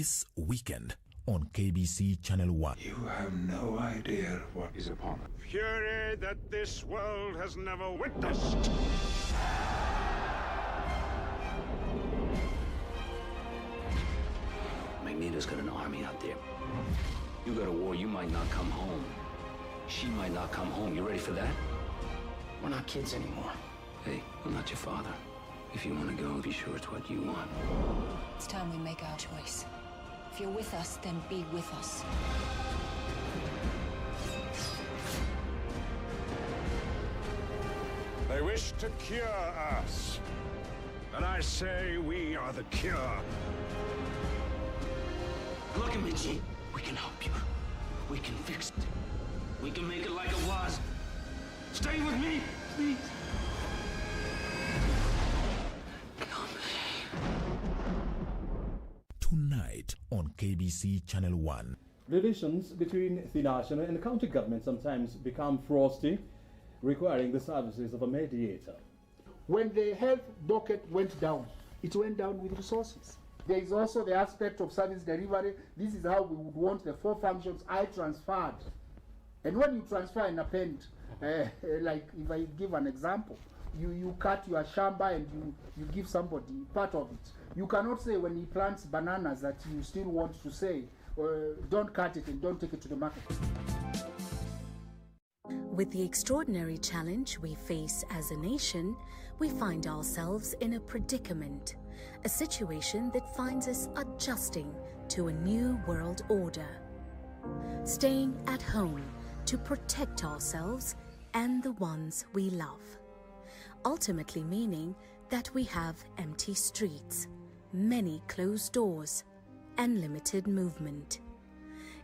this weekend on KBC Channel 1. You have no idea what is upon us. Fury that this world has never witnessed. Magneto's got an army out there. You got a war, you might not come home. She might not come home. You ready for that? We're not kids anymore. Hey, I'm not your father. If you want to go, be sure it's what you want. It's time we make our choice. If you're with us, then be with us. They wish to cure us. And I say we are the cure. Look at me, G. We can help you. We can fix it. We can make it like it was. Stay with me, please. Tonight on KBC Channel 1. Relations between the national and county government sometimes become frosty, requiring the services of a mediator. When the health bucket went down, it went down with resources. There is also the aspect of service delivery. This is how we would want the 4 functions I transferred. And when you transfer and append, like if I give an example, you cut your shamba and you give somebody part of it. You cannot say when he plants bananas that you still want to say, don't cut it and don't take it to the market. With the extraordinary challenge we face as a nation, we find ourselves in a predicament, a situation that finds us adjusting to a new world order. Staying at home to protect ourselves and the ones we love. Ultimately meaning that we have empty streets, many closed doors, and limited movement.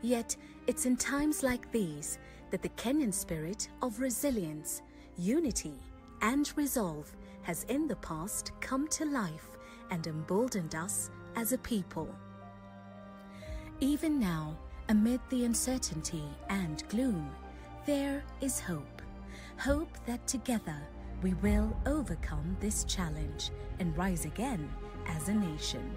Yet, it's in times like these that the Kenyan spirit of resilience, unity, and resolve has in the past come to life and emboldened us as a people. Even now, amid the uncertainty and gloom, there is hope. Hope that together we will overcome this challenge and rise again as a nation.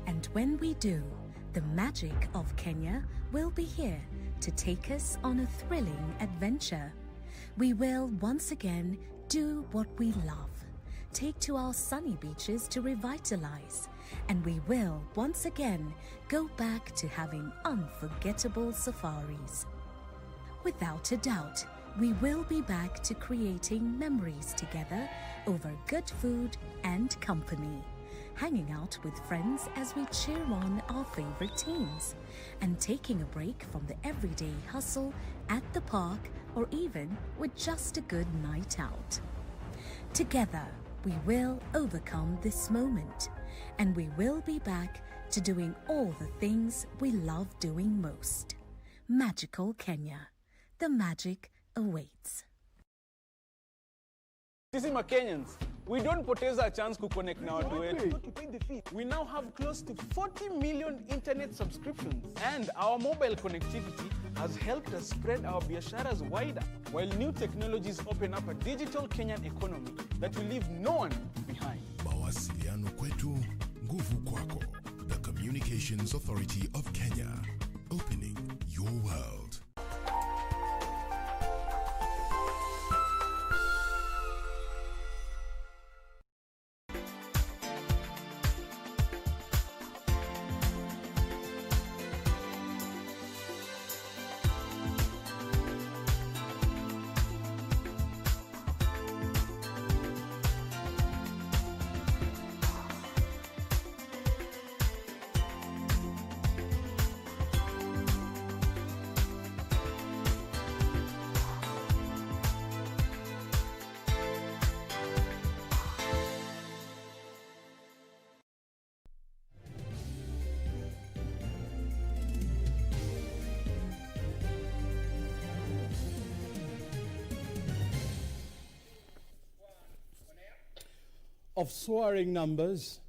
And when we do, the magic of Kenya will be here to take us on a thrilling adventure. We will once again do what we love, take to our sunny beaches to revitalize, and we will once again go back to having unforgettable safaris. Without a doubt, we will be back to creating memories together over good food and company, hanging out with friends as we cheer on our favorite teams, and taking a break from the everyday hustle at the park or even with just a good night out. Together, we will overcome this moment, and we will be back to doing all the things we love doing most. Magical Kenya. The magic awaits. Sisi Kenyans, we don't poteza a chance to connect now to it. We now have close to 40 million internet subscriptions, and our mobile connectivity has helped us spread our biasharas wider, while new technologies open up a digital Kenyan economy that will leave no one behind. Mawasiliano kwetu, nguvu kwako. The Communications Authority of Kenya, opening your world. Of soaring numbers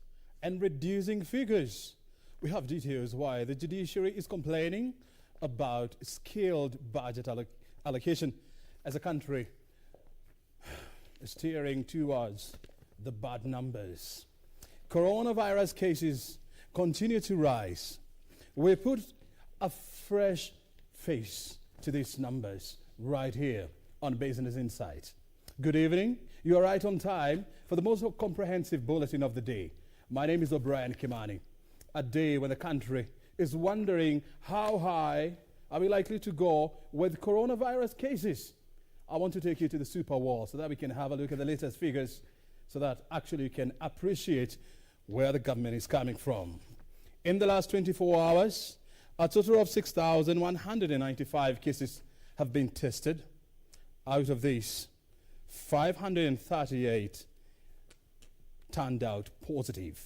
and reducing figures. We have details why the judiciary is complaining about scaled budget allocation as a country is steering towards the bad numbers. Coronavirus cases continue to rise. We put a fresh face to these numbers right here on Business Insight. Good evening. You are right on time for the most comprehensive bulletin of the day. My name is Obrien Kimani. A day when the country is wondering how high are we likely to go with coronavirus cases. I want to take you to the super wall so that we can have a look at the latest figures so that actually you can appreciate where the government is coming from. In the last 24 hours, a total of 6,195 cases have been tested. Out of these, 538 turned out positive.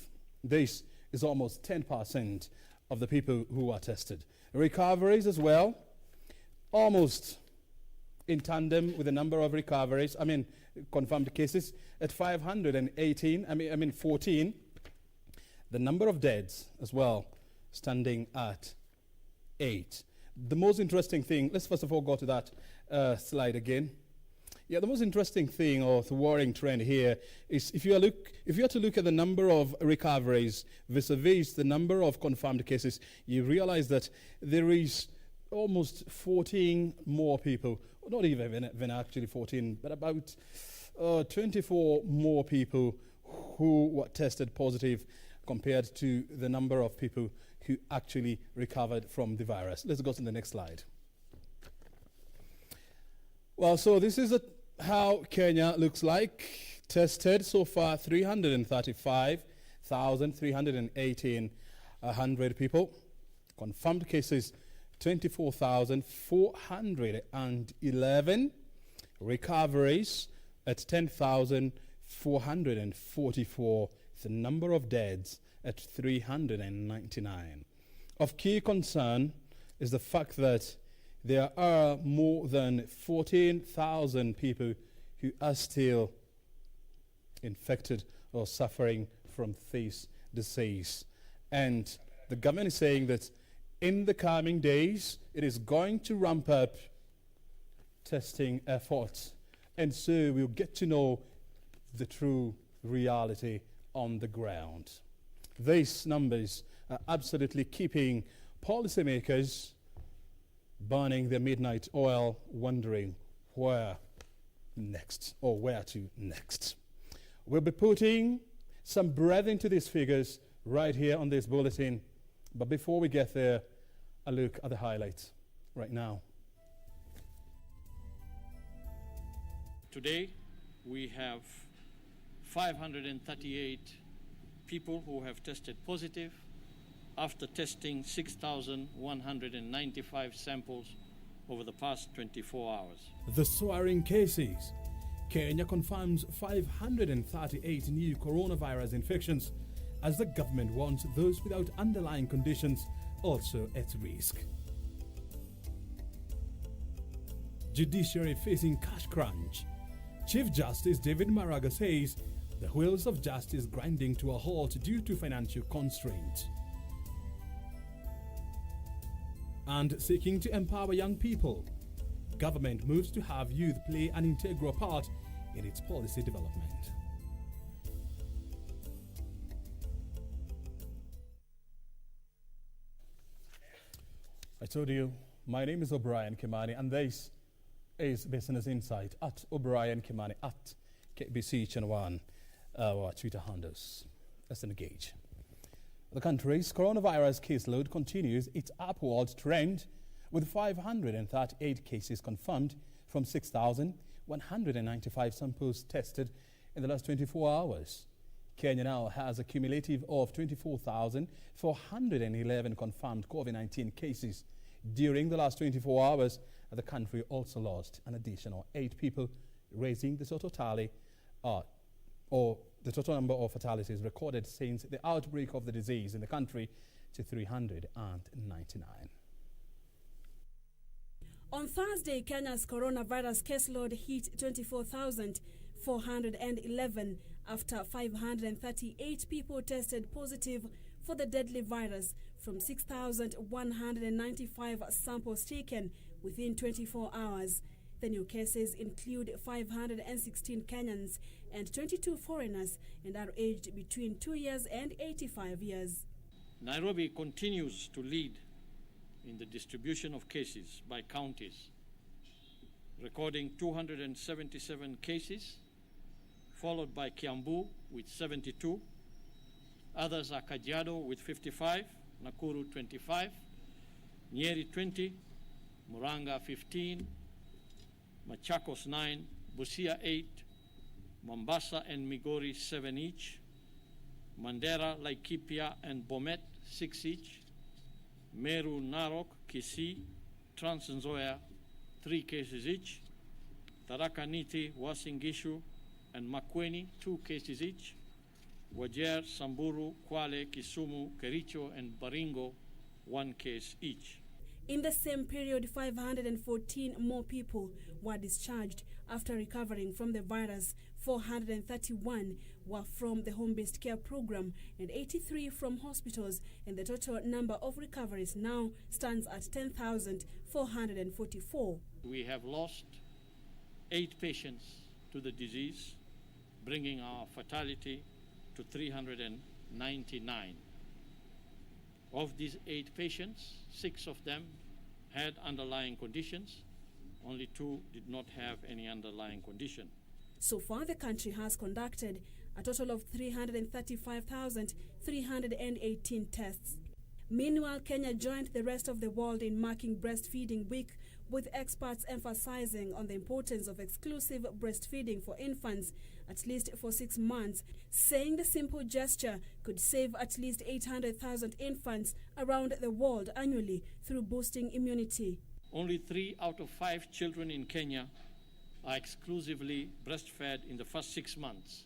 This is almost 10% of the people who are tested. Recoveries as well, almost in tandem with the number of recoveries, confirmed cases at 14. The number of deaths as well, standing at 8. The most interesting thing, let's first of all go to that slide again. Yeah, the most interesting thing or the worrying trend here is if you are to look at the number of recoveries vis-a-vis the number of confirmed cases, you realize that there is almost 14 more people, not even actually 14, but about 24 more people who were tested positive compared to the number of people who actually recovered from the virus. Let's go to the next slide. Well, so this is how Kenya looks like. Tested so far 335,318 people. Confirmed cases 24,411. Recoveries at 10,444. The number of deaths at 399. Of key concern is the fact that there are more than 14,000 people who are still infected or suffering from this disease. And the government is saying that in the coming days, it is going to ramp up testing efforts. And so we'll get to know the true reality on the ground. These numbers are absolutely keeping policymakers burning their midnight oil, wondering where next or where to next. We'll be putting some breath into these figures right here on this bulletin. But before we get there, a look at the highlights right now. Today, we have 538 people who have tested positive after testing 6,195 samples over the past 24 hours. The soaring cases. Kenya confirms 538 new coronavirus infections as the government warns those without underlying conditions also at risk. Judiciary facing cash crunch. Chief Justice David Maraga says the wheels of justice grinding to a halt due to financial constraints. And seeking to empower young people, government moves to have youth play an integral part in its policy development. I told you, my name is Obrien Kimani, and this is Business Insight at Obrien Kimani at KBC Channel 1, our Twitter handles. Let's engage. The country's coronavirus caseload continues its upward trend, with 538 cases confirmed from 6,195 samples tested in the last 24 hours. Kenya now has a cumulative of 24,411 confirmed COVID-19 cases. During the last 24 hours, the country also lost an additional 8 people, raising the total tally or the total number of fatalities recorded since the outbreak of the disease in the country to 399. On Thursday, Kenya's coronavirus caseload hit 24,411 after 538 people tested positive for the deadly virus from 6,195 samples taken within 24 hours. The new cases include 516 Kenyans and 22 foreigners and are aged between 2 years and 85 years. Nairobi continues to lead in the distribution of cases by counties, recording 277 cases, followed by Kiambu with 72. Others are Kajiado with 55, Nakuru 25, Nyeri 20, Muranga 15, Machakos 9, Busia 8, Mombasa and Migori 7 each, Mandera, Laikipia and Bomet 6 each, Meru, Narok, Kisii, Trans Nzoia 3 cases each, Tharaka Nithi, Uasin Gishu and Makueni 2 cases each, Wajir, Samburu, Kwale, Kisumu, Kericho and Baringo 1 case each. In the same period, 514 more people were discharged after recovering from the virus. 431 were from the home-based care program and 83 from hospitals, and the total number of recoveries now stands at 10,444. We have lost 8 patients to the disease, bringing our fatality to 399. Of these 8 patients, 6 of them had underlying conditions. Only 2 did not have any underlying condition. So far, the country has conducted a total of 335,318 tests. Meanwhile, Kenya joined the rest of the world in marking Breastfeeding Week, with experts emphasizing on the importance of exclusive breastfeeding for infants, at least for 6 months, saying the simple gesture could save at least 800,000 infants around the world annually through boosting immunity. Only 3 out of 5 children in Kenya are exclusively breastfed in the first 6 months,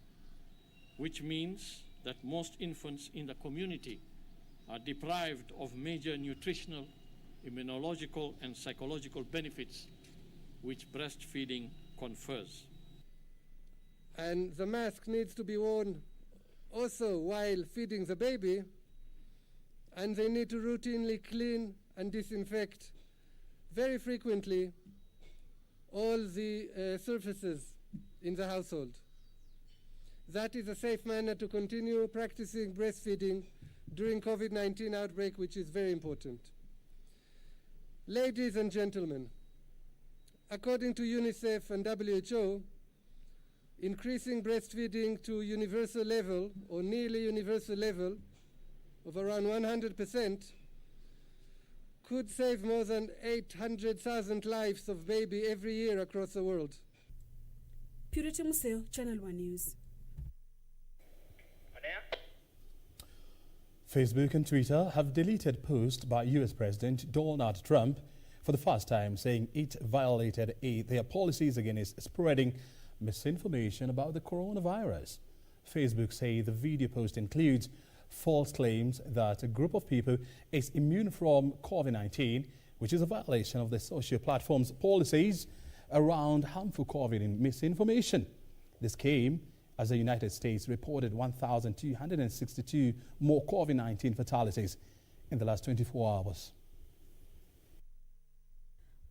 which means that most infants in the community are deprived of major nutritional, immunological, and psychological benefits which breastfeeding confers. And the mask needs to be worn also while feeding the baby, and they need to routinely clean and disinfect very frequently all the surfaces in the household. That is a safe manner to continue practicing breastfeeding during COVID-19 outbreak, which is very important. Ladies and gentlemen, according to UNICEF and WHO, increasing breastfeeding to universal level or nearly universal level of around 100% could save more than 800,000 lives of baby every year across the world. Purity Museo, Channel 1 News. Facebook and Twitter have deleted posts by US President Donald Trump for the first time, saying it violated their policies against spreading misinformation about the coronavirus. Facebook say the video post includes false claims that a group of people is immune from COVID-19, which is a violation of the social platform's policies around harmful COVID and misinformation. This came as the United States reported 1,262 more COVID-19 fatalities in the last 24 hours.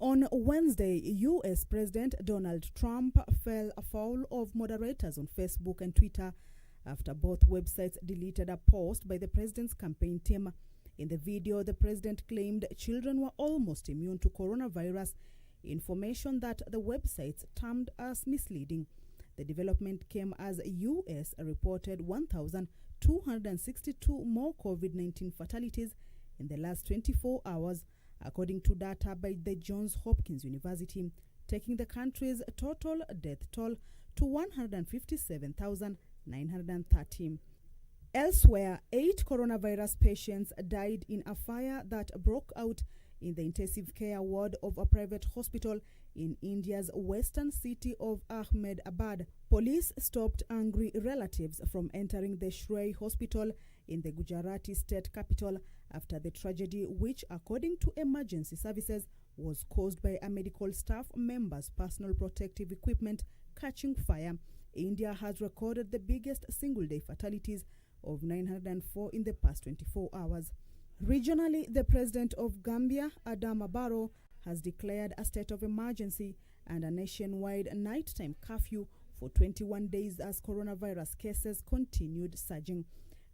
On Wednesday, U.S. President Donald Trump fell afoul of moderators on Facebook and Twitter after both websites deleted a post by the president's campaign team. In the video, the president claimed children were almost immune to coronavirus, information that the websites termed as misleading. The development came as U.S. reported 1,262 more COVID-19 fatalities in the last 24 hours, according to data by the Johns Hopkins University, taking the country's total death toll to 157,930. Elsewhere, 8 coronavirus patients died in a fire that broke out in the intensive care ward of a private hospital in India's western city of Ahmedabad. Police stopped angry relatives from entering the Shrey hospital in the Gujarati state capital after the tragedy, which, according to emergency services, was caused by a medical staff member's personal protective equipment catching fire. India has recorded the biggest single-day fatalities of 904 in the past 24 hours. Regionally, the president of Gambia, Adama Barrow, has declared a state of emergency and a nationwide nighttime curfew for 21 days as coronavirus cases continued surging.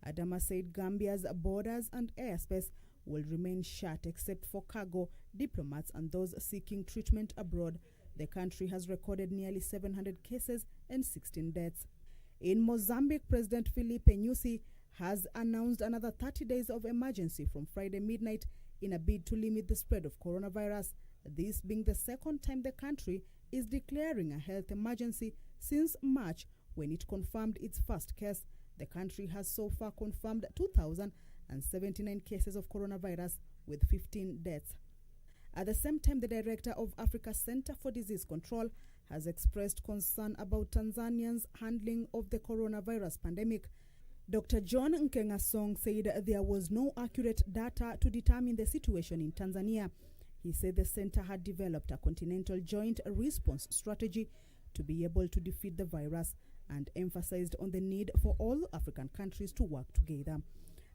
Adama said Gambia's borders and airspace will remain shut except for cargo, diplomats and those seeking treatment abroad. The country has recorded nearly 700 cases and 16 deaths. In Mozambique, President Filipe Nyusi has announced another 30 days of emergency from Friday midnight in a bid to limit the spread of coronavirus, this being the second time the country is declaring a health emergency since March, when it confirmed its first case. The country has so far confirmed 2,079 cases of coronavirus with 15 deaths. At the same time, the director of Africa Center for Disease Control has expressed concern about Tanzania's handling of the coronavirus pandemic. Dr. John Nkengasong said there was no accurate data to determine the situation in Tanzania. He said the center had developed a continental joint response strategy to be able to defeat the virus and emphasized on the need for all African countries to work together.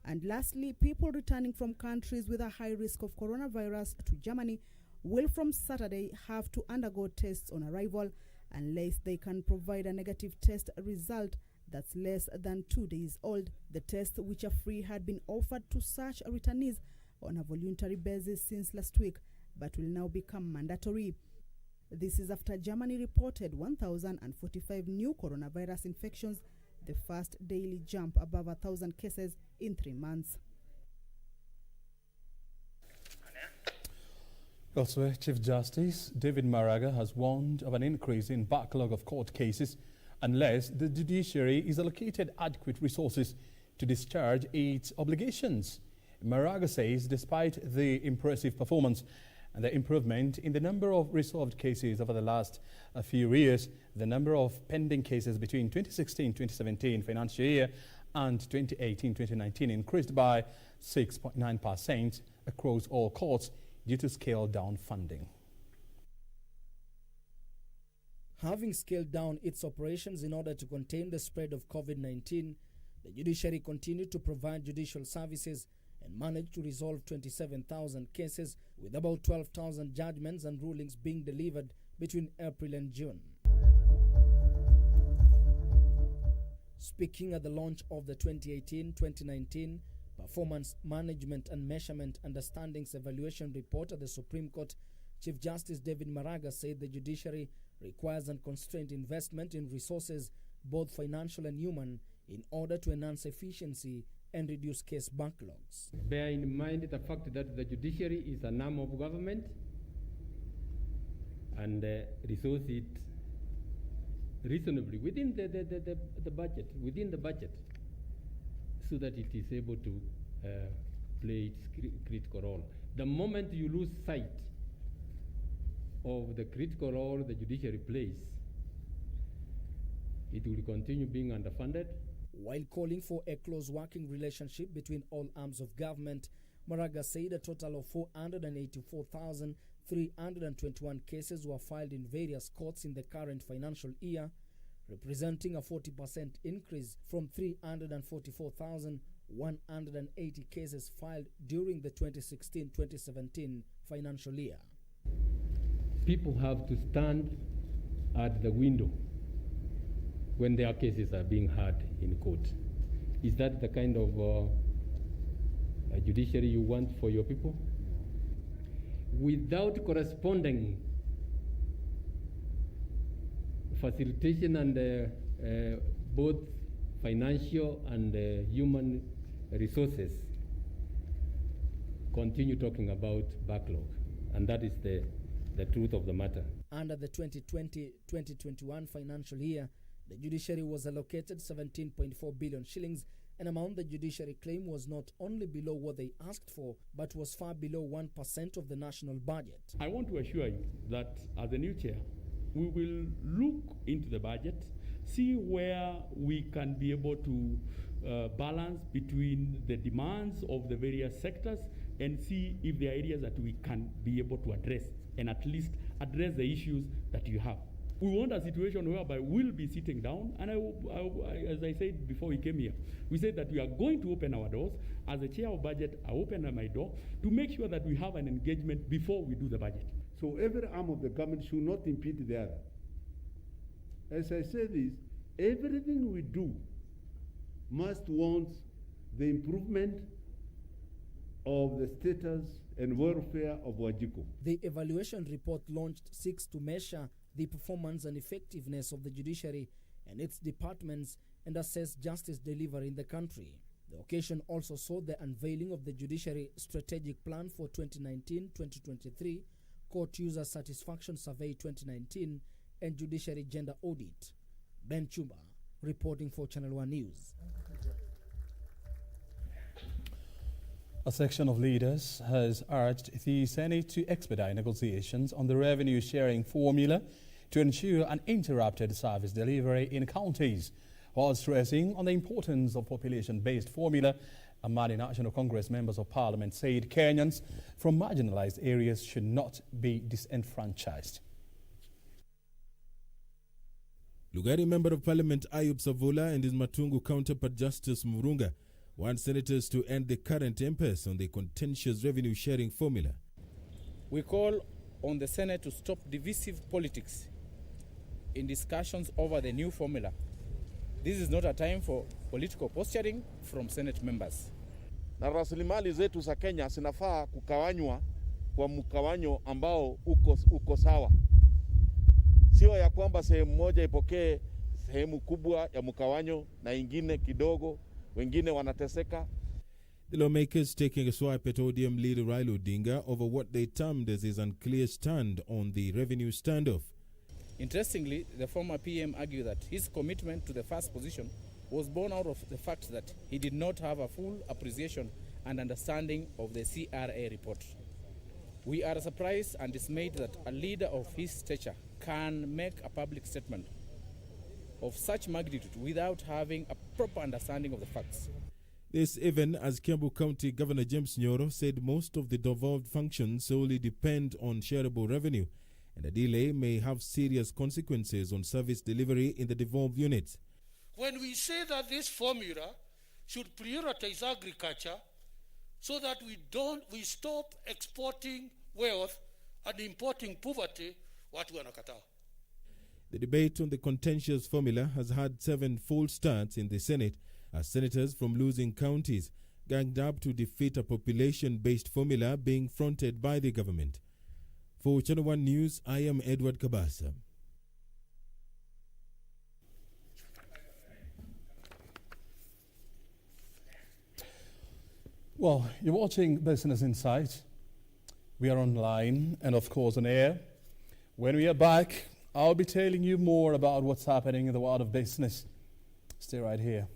And lastly, people returning from countries with a high risk of coronavirus to Germany will from Saturday have to undergo tests on arrival unless they can provide a negative test result that's less than 2 days old. The tests, which are free, had been offered to such returnees on a voluntary basis since last week, but will now become mandatory. This is after Germany reported 1,045 new coronavirus infections, the first daily jump above 1,000 cases in 3 months. Elsewhere, Chief Justice David Maraga has warned of an increase in backlog of court cases unless the judiciary is allocated adequate resources to discharge its obligations. Maraga says despite the impressive performance and the improvement in the number of resolved cases over the last few years, the number of pending cases between 2016-2017 financial year and 2018-2019 increased by 6.9% across all courts due to scaled-down funding. Having scaled down its operations in order to contain the spread of COVID-19, the judiciary continued to provide judicial services and managed to resolve 27,000 cases, with about 12,000 judgments and rulings being delivered between April and June. Speaking at the launch of the 2018-2019 Performance Management and Measurement Understandings Evaluation Report at the Supreme Court, Chief Justice David Maraga said the judiciary requires unconstrained investment in resources, both financial and human, in order to enhance efficiency and reduce case backlogs. Bear in mind the fact that the judiciary is an arm of government and resource it reasonably within the budget, so that it is able to play its critical role. The moment you lose sight of the critical role the judiciary plays, it will continue being underfunded. While calling for a close working relationship between all arms of government, Maraga said a total of 484,321 cases were filed in various courts in the current financial year, representing a 40% increase from 344,180 cases filed during the 2016-2017 financial year. People have to stand at the window when their cases are being heard in court. Is that the kind of judiciary you want for your people? Without corresponding facilitation and both financial and human resources, continue talking about backlog. And that is the truth of the matter. Under the 2020-2021 financial year, the judiciary was allocated 17.4 billion shillings, an amount the judiciary claimed was not only below what they asked for, but was far below 1% of the national budget. I want to assure you that as the new chair, we will look into the budget, see where we can be able to balance between the demands of the various sectors and see if there are areas that we can be able to address and at least address the issues that you have. We want a situation whereby we'll be sitting down, and as I said before we came here, we said that we are going to open our doors. As the chair of budget, I open my door to make sure that we have an engagement before we do the budget. So every arm of the government should not impede the other. As I say this, everything we do must want the improvement of the status and welfare of Wajiko. The evaluation report launched seeks to measure the performance and effectiveness of the judiciary and its departments and assess justice delivery in the country. The occasion also saw the unveiling of the Judiciary Strategic Plan for 2019-2023, Court User Satisfaction Survey 2019, and Judiciary Gender Audit. Ben Chumba, reporting for Channel 1 News. A section of leaders has urged the Senate to expedite negotiations on the revenue sharing formula to ensure uninterrupted service delivery in counties, while stressing on the importance of population-based formula. Among National Congress members of Parliament said Kenyans from marginalized areas should not be disenfranchised. Lugari Member of Parliament Ayub Savula and his Matungu counterpart Justice Murunga want senators to end the current impasse on the contentious revenue-sharing formula. We call on the Senate to stop divisive politics in discussions over the new formula. This is not a time for political posturing from Senate members. Na rasilimali zetu za Kenya zinafaa kukawanywa kwa mkawanyo ambao uko sawa. Sio ya kwamba sehemu moja ipokee sehemu kubwa ya mkawanyo na ingine kidogo, wengine wanateseka. The lawmakers taking a swipe at ODM leader Raila Odinga over what they termed as his unclear stand on the revenue standoff. Interestingly, the former PM argued that his commitment to the first position was born out of the fact that he did not have a full appreciation and understanding of the CRA report. We are surprised and dismayed that a leader of his stature can make a public statement of such magnitude without having a proper understanding of the facts. This even as Kiambu County Governor James Nyoro said most of the devolved functions solely depend on shareable revenue, and a delay may have serious consequences on service delivery in the devolved units. When we say that this formula should prioritize agriculture so that we stop exporting wealth and importing poverty, watu wanakataa. The debate on the contentious formula has had 7 false starts in the Senate as senators from losing counties ganged up to defeat a population-based formula being fronted by the government. For Channel 1 News, I am Edward Kabasa. Well, you're watching Business Insight. We are online and, of course, on air. When we are back, I'll be telling you more about what's happening in the world of business. Stay right here.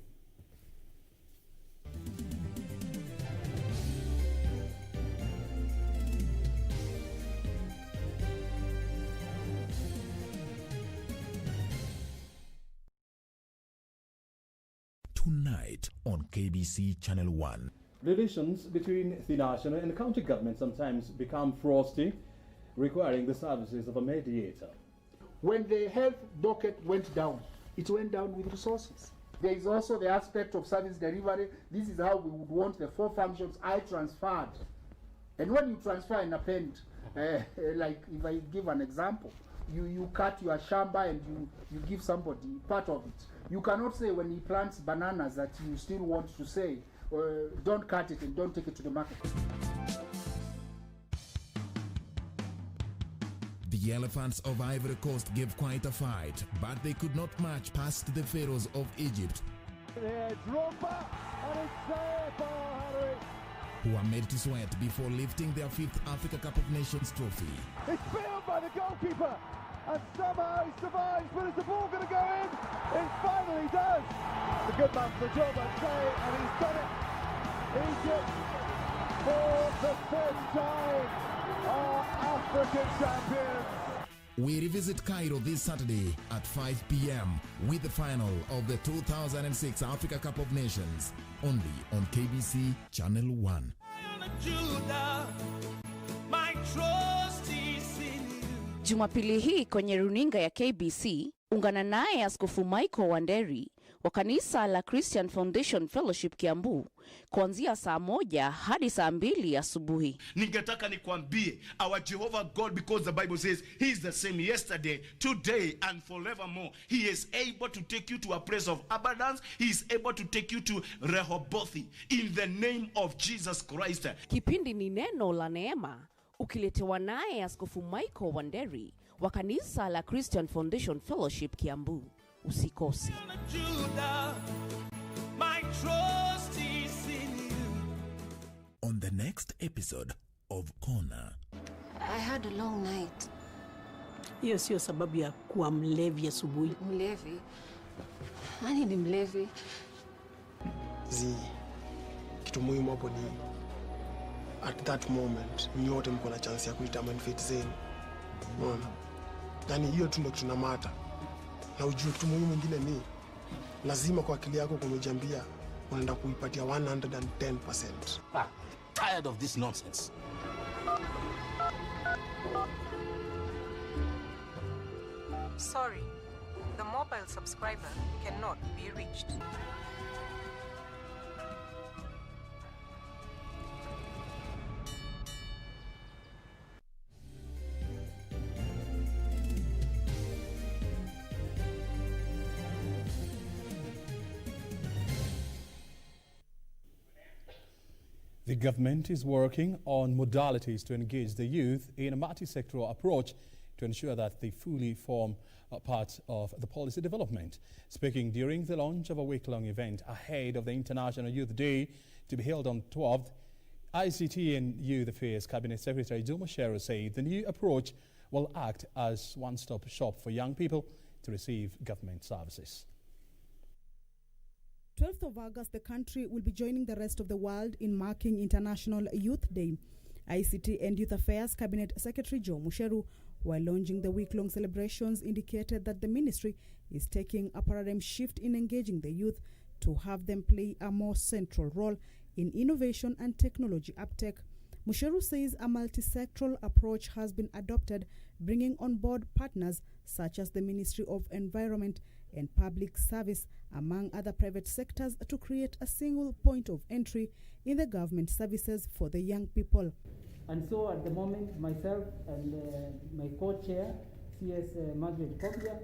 Tonight on KBC Channel 1. Relations between the national and county government sometimes become frosty, requiring the services of a mediator. When the health docket went down, it went down with resources. There is also the aspect of service delivery. This is how we would want the 4 functions I transferred. And when you transfer an append, like if I give an example, you cut your shamba and you give somebody part of it. You cannot say when he plants bananas that you still want to say, don't cut it and don't take it to the market. The elephants of Ivory Coast gave quite a fight, but they could not match past the pharaohs of Egypt, who are made to sweat before lifting their 5th Africa Cup of Nations trophy. It's failed by the goalkeeper, and somehow he survives, but is the ball going to go in? It finally does. The good man for the job, I'd say, and he's done it. Egypt, for the 5th time, are African champions. We revisit Cairo this Saturday at 5 p.m. with the final of the 2006 Africa Cup of Nations, only on KBC Channel 1. Jumapili hii kwenye runinga ya KBC, ungana naye Askofu Michael Wanderi wa kanisa la Christian Foundation Fellowship Kiambu kuanzia saa 1 hadi saa 2 asubuhi. Ningetaka nikwambie, our Jehovah God, because the Bible says he is the same yesterday, today and forevermore. He is able to take you to a place of abundance. He is able to take you to Rehoboth in the name of Jesus Christ. Kipindi ni neno la neema, ukiletewa naye Askofu Michael Wanderi wa kanisa la Christian Foundation Fellowship Kiambu. Usikose. On the next episode of Corner. I had a long night. Hiyo sio sababu ya kuwa mlevi asubuhi. Mlevi? Nani ni mlevi? Kitu muhimu hapo ni at that moment nyote mko na chance ya kuitamani fate zenu. Unaona? Yaani hiyo tu ndio kitu namata. Na ujue kitu muhimu kingine ni lazima kwa akili yako kumejambia unaenda kuipatia 110%. Tired of this nonsense. Sorry, the mobile subscriber cannot be reached. The government is working on modalities to engage the youth in a multi-sectoral approach to ensure that they fully form a part of the policy development. Speaking during the launch of a week-long event ahead of the International Youth Day to be held on 12th, ICT and Youth Affairs Cabinet Secretary Joe Moshero said the new approach will act as one-stop shop for young people to receive government services. 12th of August, the country will be joining the rest of the world in marking International Youth Day. ICT and Youth Affairs Cabinet Secretary Joe Musheru, while launching the week-long celebrations, indicated that the ministry is taking a paradigm shift in engaging the youth to have them play a more central role in innovation and technology uptake. Musheru says a multi-sectoral approach has been adopted, bringing on board partners such as the Ministry of Environment and Public Service, among other private sectors, to create a single point of entry in the government services for the young people. And so at the moment, myself and my co-chair, CS Margaret Kobia,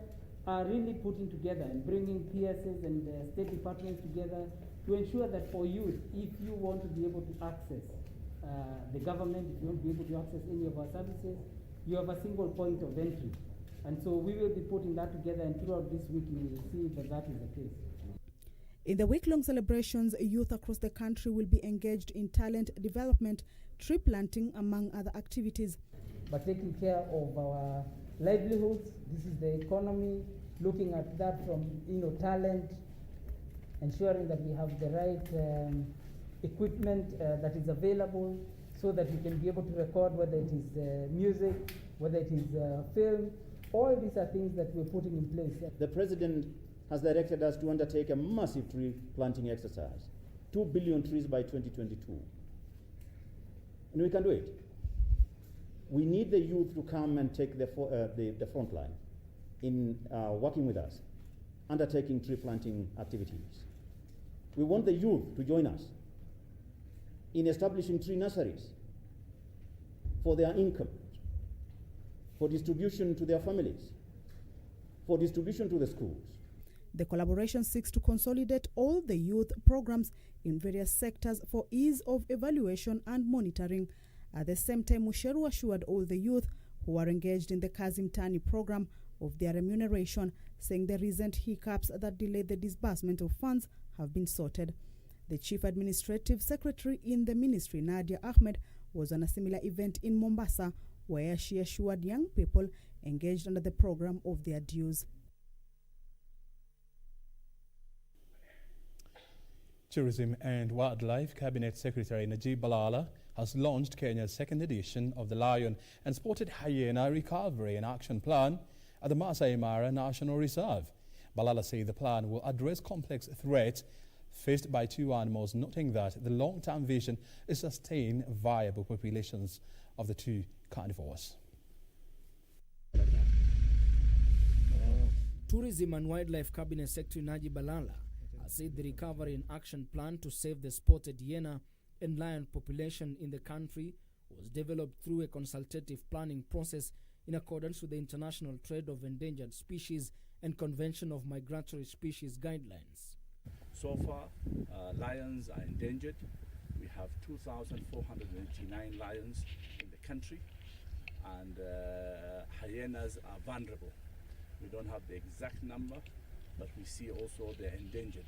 are really putting together and bringing PSs and state departments together to ensure that for youth, if you want to be able to access the government, if you want to be able to access any of our services, you have a single point of entry. And so we will be putting that together, and throughout this week you will see that that is the case. In the week-long celebrations, youth across the country will be engaged in talent development, tree planting, among other activities. But taking care of our livelihoods, this is the economy, looking at that from talent, ensuring that we have the right equipment that is available so that we can be able to record, whether it is music, whether it is film. All these are things that we're putting in place. The President has directed us to undertake a massive tree planting exercise, 2 billion trees by 2022. And we can do it. We need the youth to come and take the front line in working with us, undertaking tree planting activities. We want the youth to join us in establishing tree nurseries for their income, for distribution to their families, for distribution to the schools. The collaboration seeks to consolidate all the youth programs in various sectors for ease of evaluation and monitoring. At the same time, Musheru assured all the youth who are engaged in the Kazim Tani program of their remuneration, saying the recent hiccups that delayed the disbursement of funds have been sorted. The Chief Administrative Secretary in the ministry, Nadia Ahmed, was on a similar event in Mombasa, where she assured young people engaged under the program of their dues. Tourism and Wildlife Cabinet Secretary Najib Balala has launched Kenya's second edition of the Lion and Spotted Hyena Recovery and Action Plan at the Masai Mara National Reserve. Balala said the plan will address complex threats faced by two animals, noting that the long-term vision is to sustain viable populations of the two carnivores. Tourism and Wildlife Cabinet Secretary Najib Balala has said the Recovery and Action Plan to save the spotted hyena and lion population in the country was developed through a consultative planning process in accordance with the International Trade of Endangered Species and Convention of Migratory Species guidelines. So far, lions are endangered. We have 2,489 lions in the country, and hyenas are vulnerable. We don't have the exact number, but we see also they're endangered.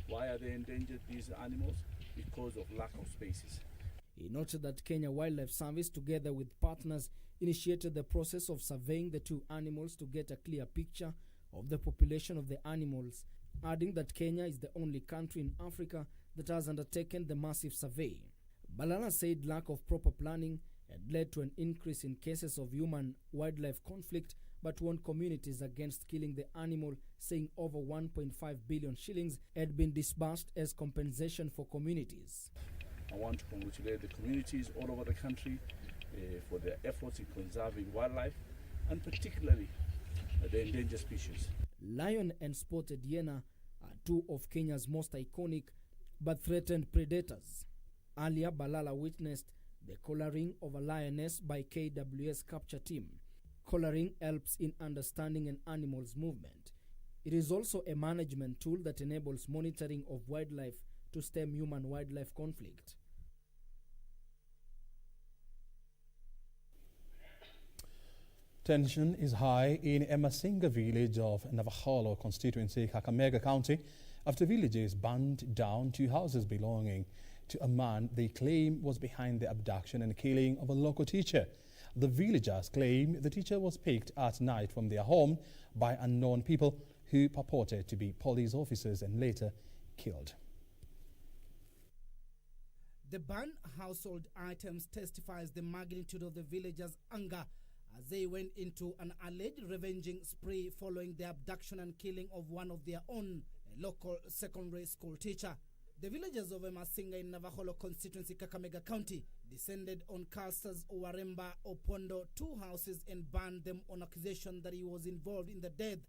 Why are they endangered, these animals? Because of lack of spaces. He noted that Kenya Wildlife Service, together with partners, initiated the process of surveying the two animals to get a clear picture of the population of the animals, adding that Kenya is the only country in Africa that has undertaken the massive survey. Balala said lack of proper planning had led to an increase in cases of human-wildlife conflict, but warned communities against killing the animal, saying over 1.5 billion shillings had been disbursed as compensation for communities. I want to congratulate the communities all over the country for their efforts in conserving wildlife, and particularly the endangered species. Lion and spotted hyena are two of Kenya's most iconic but threatened predators. Earlier, Balala witnessed the collaring of a lioness by KWS capture team. Collaring helps in understanding an animal's movement. It is also a management tool that enables monitoring of wildlife to stem human-wildlife conflict. Tension is high in Emasinga village of Navaholo constituency, Kakamega County, after villagers burned down two houses belonging to a man they claim was behind the abduction and killing of a local teacher. The villagers claim the teacher was picked at night from their home by unknown people who purported to be police officers and later killed. The burned household items testifies the magnitude of the villagers' anger as they went into an alleged revenging spree following the abduction and killing of one of their own, a local secondary school teacher. The villagers of Emasinga in Navaholo constituency, Kakamega County, descended on Kalsas Waremba Opondo two houses and burned them on accusation that he was involved in the death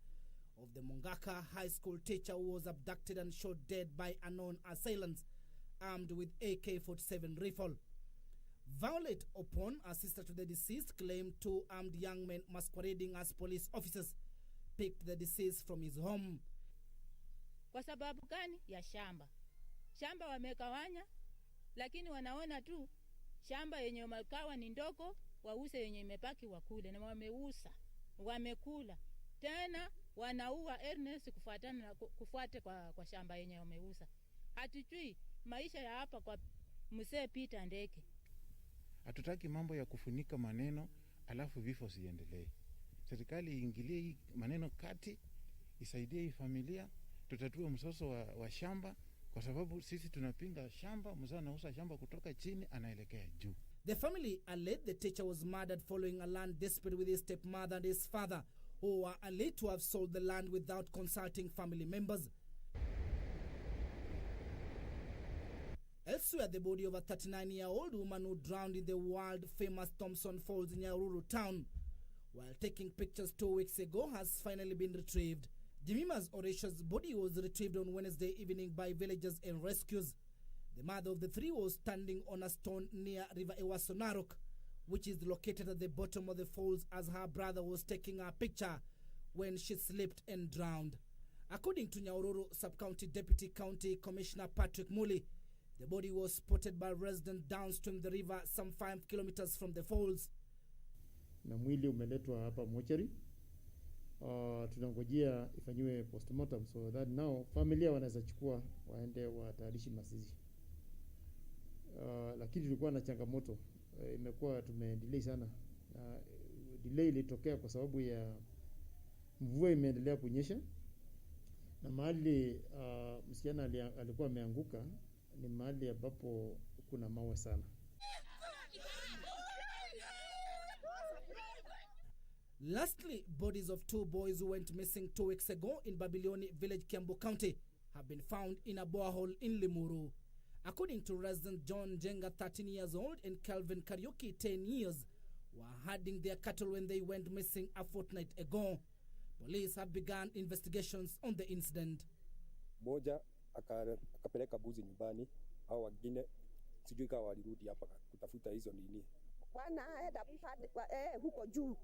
of the Mongaka high school teacher who was abducted and shot dead by unknown assailants armed with AK-47 rifle. Violet Opon, a sister to the deceased, claimed two armed young men masquerading as police officers picked the deceased from his home. Kwa sababu gani? Ya shamba. Shamba wamekawanya, lakini wanaona tu shamba yenye wamekawa ni ndogo, wause yenye imepaki wakule, na wameusa, wamekula. Tena wanaua Ernest kufuate kwa shamba yenye wameusa. Hatujui maisha ya hapa kwa Mzee Peter Ndeke. Hatutaki mambo ya kufunika maneno alafu vifo siendelee. Serikali iingilie hii maneno kati, isaidie hii familia, tutatue msoso wa shamba, kwa sababu sisi tunapinga shamba, mzee anauza shamba kutoka chini anaelekea juu. The family alleged the teacher was murdered following a land dispute with his stepmother and his father, who were alleged to have sold the land without consulting family members. Elsewhere, the body of a 39-year-old woman who drowned in the world-famous Thompson Falls in Nyahururu town while taking pictures 2 weeks ago has finally been retrieved. Jemima's Oratia's body was retrieved on Wednesday evening by villagers and rescues. The mother of the three was standing on a stone near River Ewaso Narok, which is located at the bottom of the falls, as her brother was taking a picture when she slipped and drowned. According to Nyahururu Sub-County Deputy County Commissioner Patrick Muli, the body was spotted by residents downstream the river some 5 kilometers from the falls. Na mwili umeletwa hapa mochari. Tunangojea ifanyiwe postmortem so that now familia wanaweza chukua waende watayarishi mazishi. Lakini tulikuwa na changamoto, imekuwa tumedelay sana. Delay ilitokea kwa sababu ya mvua imeendelea kunyesha, na mahali msichana alikuwa ameanguka ni mahali ambapo kuna mawe sana. Lastly, bodies of 2 boys who went missing 2 weeks ago in Babiloni village, Kiambu County, have been found in a borehole in Limuru. According to resident John Jenga, 13 years old, and Calvin Kariuki, 10 years, were herding their cattle when they went missing a fortnight ago. Police have begun investigations on the incident. Moja akapeleka buzi nyumbani, au wengine sijui kama walirudi hapa kutafuta hizo nini. Wanaenda huko juu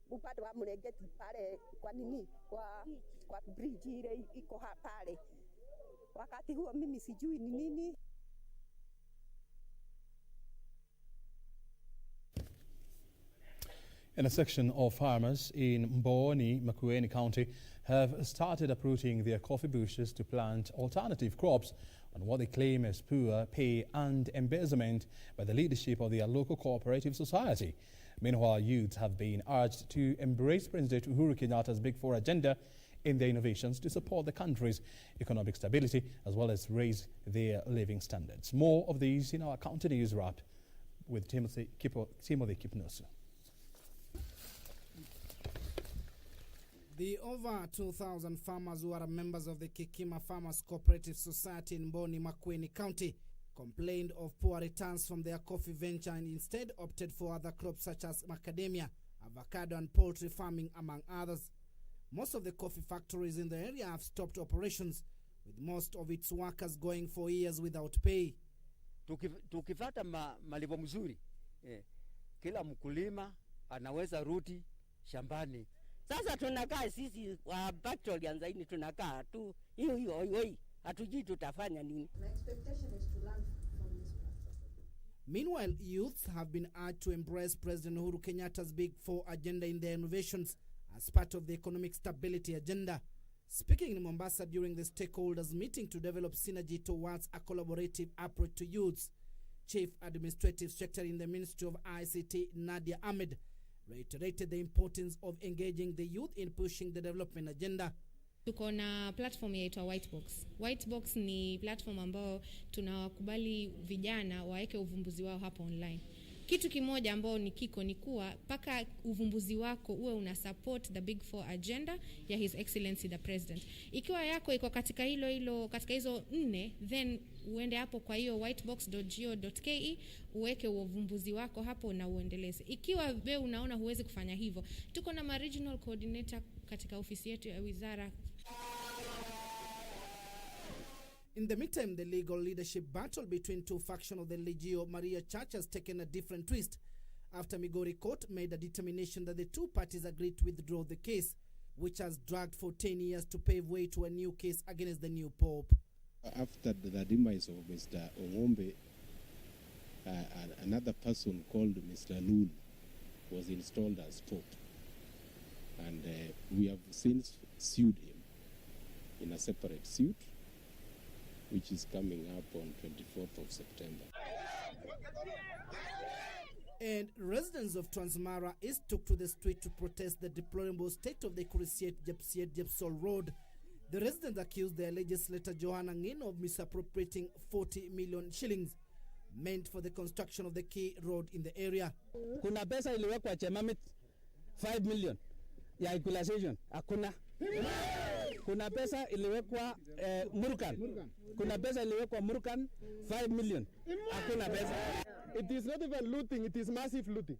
upande wa Mlegeti pale kwa nini kwa bridge ile iko pale. Wakati huo mimi sijui ni nini. And a section of farmers in Mboni, Makueni County have started uprooting their coffee bushes to plant alternative crops on what they claim as poor pay and embezzlement by the leadership of their local cooperative society. Meanwhile, youths have been urged to embrace President Uhuru Kenyatta's Big Four agenda in their innovations to support the country's economic stability as well as raise their living standards. More of these in our county news wrap with Timothy Kipnosu. The over 2,000 farmers who are members of the Kikima Farmers Cooperative Society in Mboni, Makueni County complained of poor returns from their coffee venture and instead opted for other crops such as macadamia, avocado and poultry farming, among others. Most of the coffee factories in the area have stopped operations, with most of its workers going for years without pay. Tukifata malipo mzuri, kila mkulima anaweza rudi shambani. Sasa tunakaa sisi wa Bacterians zaidi tunakaa tu hiyo hatujui tutafanya nini. My expectation is to learn from this process. Meanwhile, youths have been urged to embrace President Uhuru Kenyatta's Big Four agenda in their innovations as part of the economic stability agenda. Speaking in Mombasa during the stakeholders meeting to develop synergy towards a collaborative approach to youths, Chief Administrative Secretary in the Ministry of ICT, Nadia Ahmed, reiterated the importance of engaging the youth in pushing the development agenda. Tuko na platform yaitwa Whitebox. Whitebox ni platform ambao tunawakubali vijana waeke uvumbuzi wao hapo online. Kitu kimoja ambao ni kuwa paka uvumbuzi wako uwe una support the Big Four agenda ya His Excellency the President. Ikiwa yako iko katika katika hizo 4, then uende hapo kwa hiyo whitebox.go.ke uweke uvumbuzi wako hapo na uendeleze. Ikiwa wewe unaona huwezi kufanya hivyo, tuko na regional coordinator katika ofisi yetu ya wizara. In the meantime, the legal leadership battle between two factions of the Legio Maria Church has taken a different twist after Migori Court made a determination that the two parties agreed to withdraw the case, which has dragged for 10 years to pave way to a new case against the new Pope. After the demise of Mr. Ongombe, another person called Mr. Lul was installed as Pope. And we have since sued him in a separate suit, which is coming up on 24th of September. And residents of Transmara East took to the street to protest the deplorable state of the Kurisiet Jepsol Road. The residents accused their legislator Johanna Ngin of misappropriating 40 million shillings meant for the construction of the key road in the area. Kuna pesa iliwekwa Chemamit 5 million ya equalization. Hakuna. Kuna pesa iliwekwa Murkan. Kuna pesa iliwekwa Murkan 5 million. Hakuna pesa. It is not even looting, it is massive looting.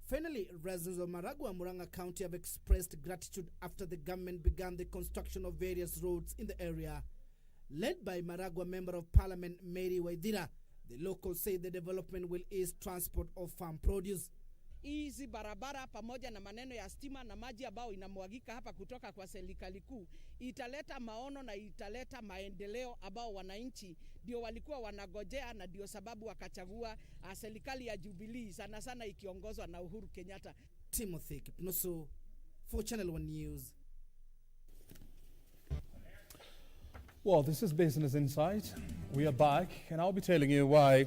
Finally, residents of Maragua, Muranga County have expressed gratitude after the government began the construction of various roads in the area. Led by Maragua Member of Parliament Mary Waidira, the locals say the development will ease transport of farm produce. Hizi barabara pamoja na maneno ya stima na maji ambao inamwagika hapa kutoka kwa serikali kuu italeta maono na italeta maendeleo ambao wananchi ndio walikuwa wanagojea, na ndio sababu wakachagua serikali ya Jubilee sana sana ikiongozwa na Uhuru Kenyatta. Timothy Kipnusu for Channel 1 News. Well, this is Business Insight. We are back, and I'll be telling you why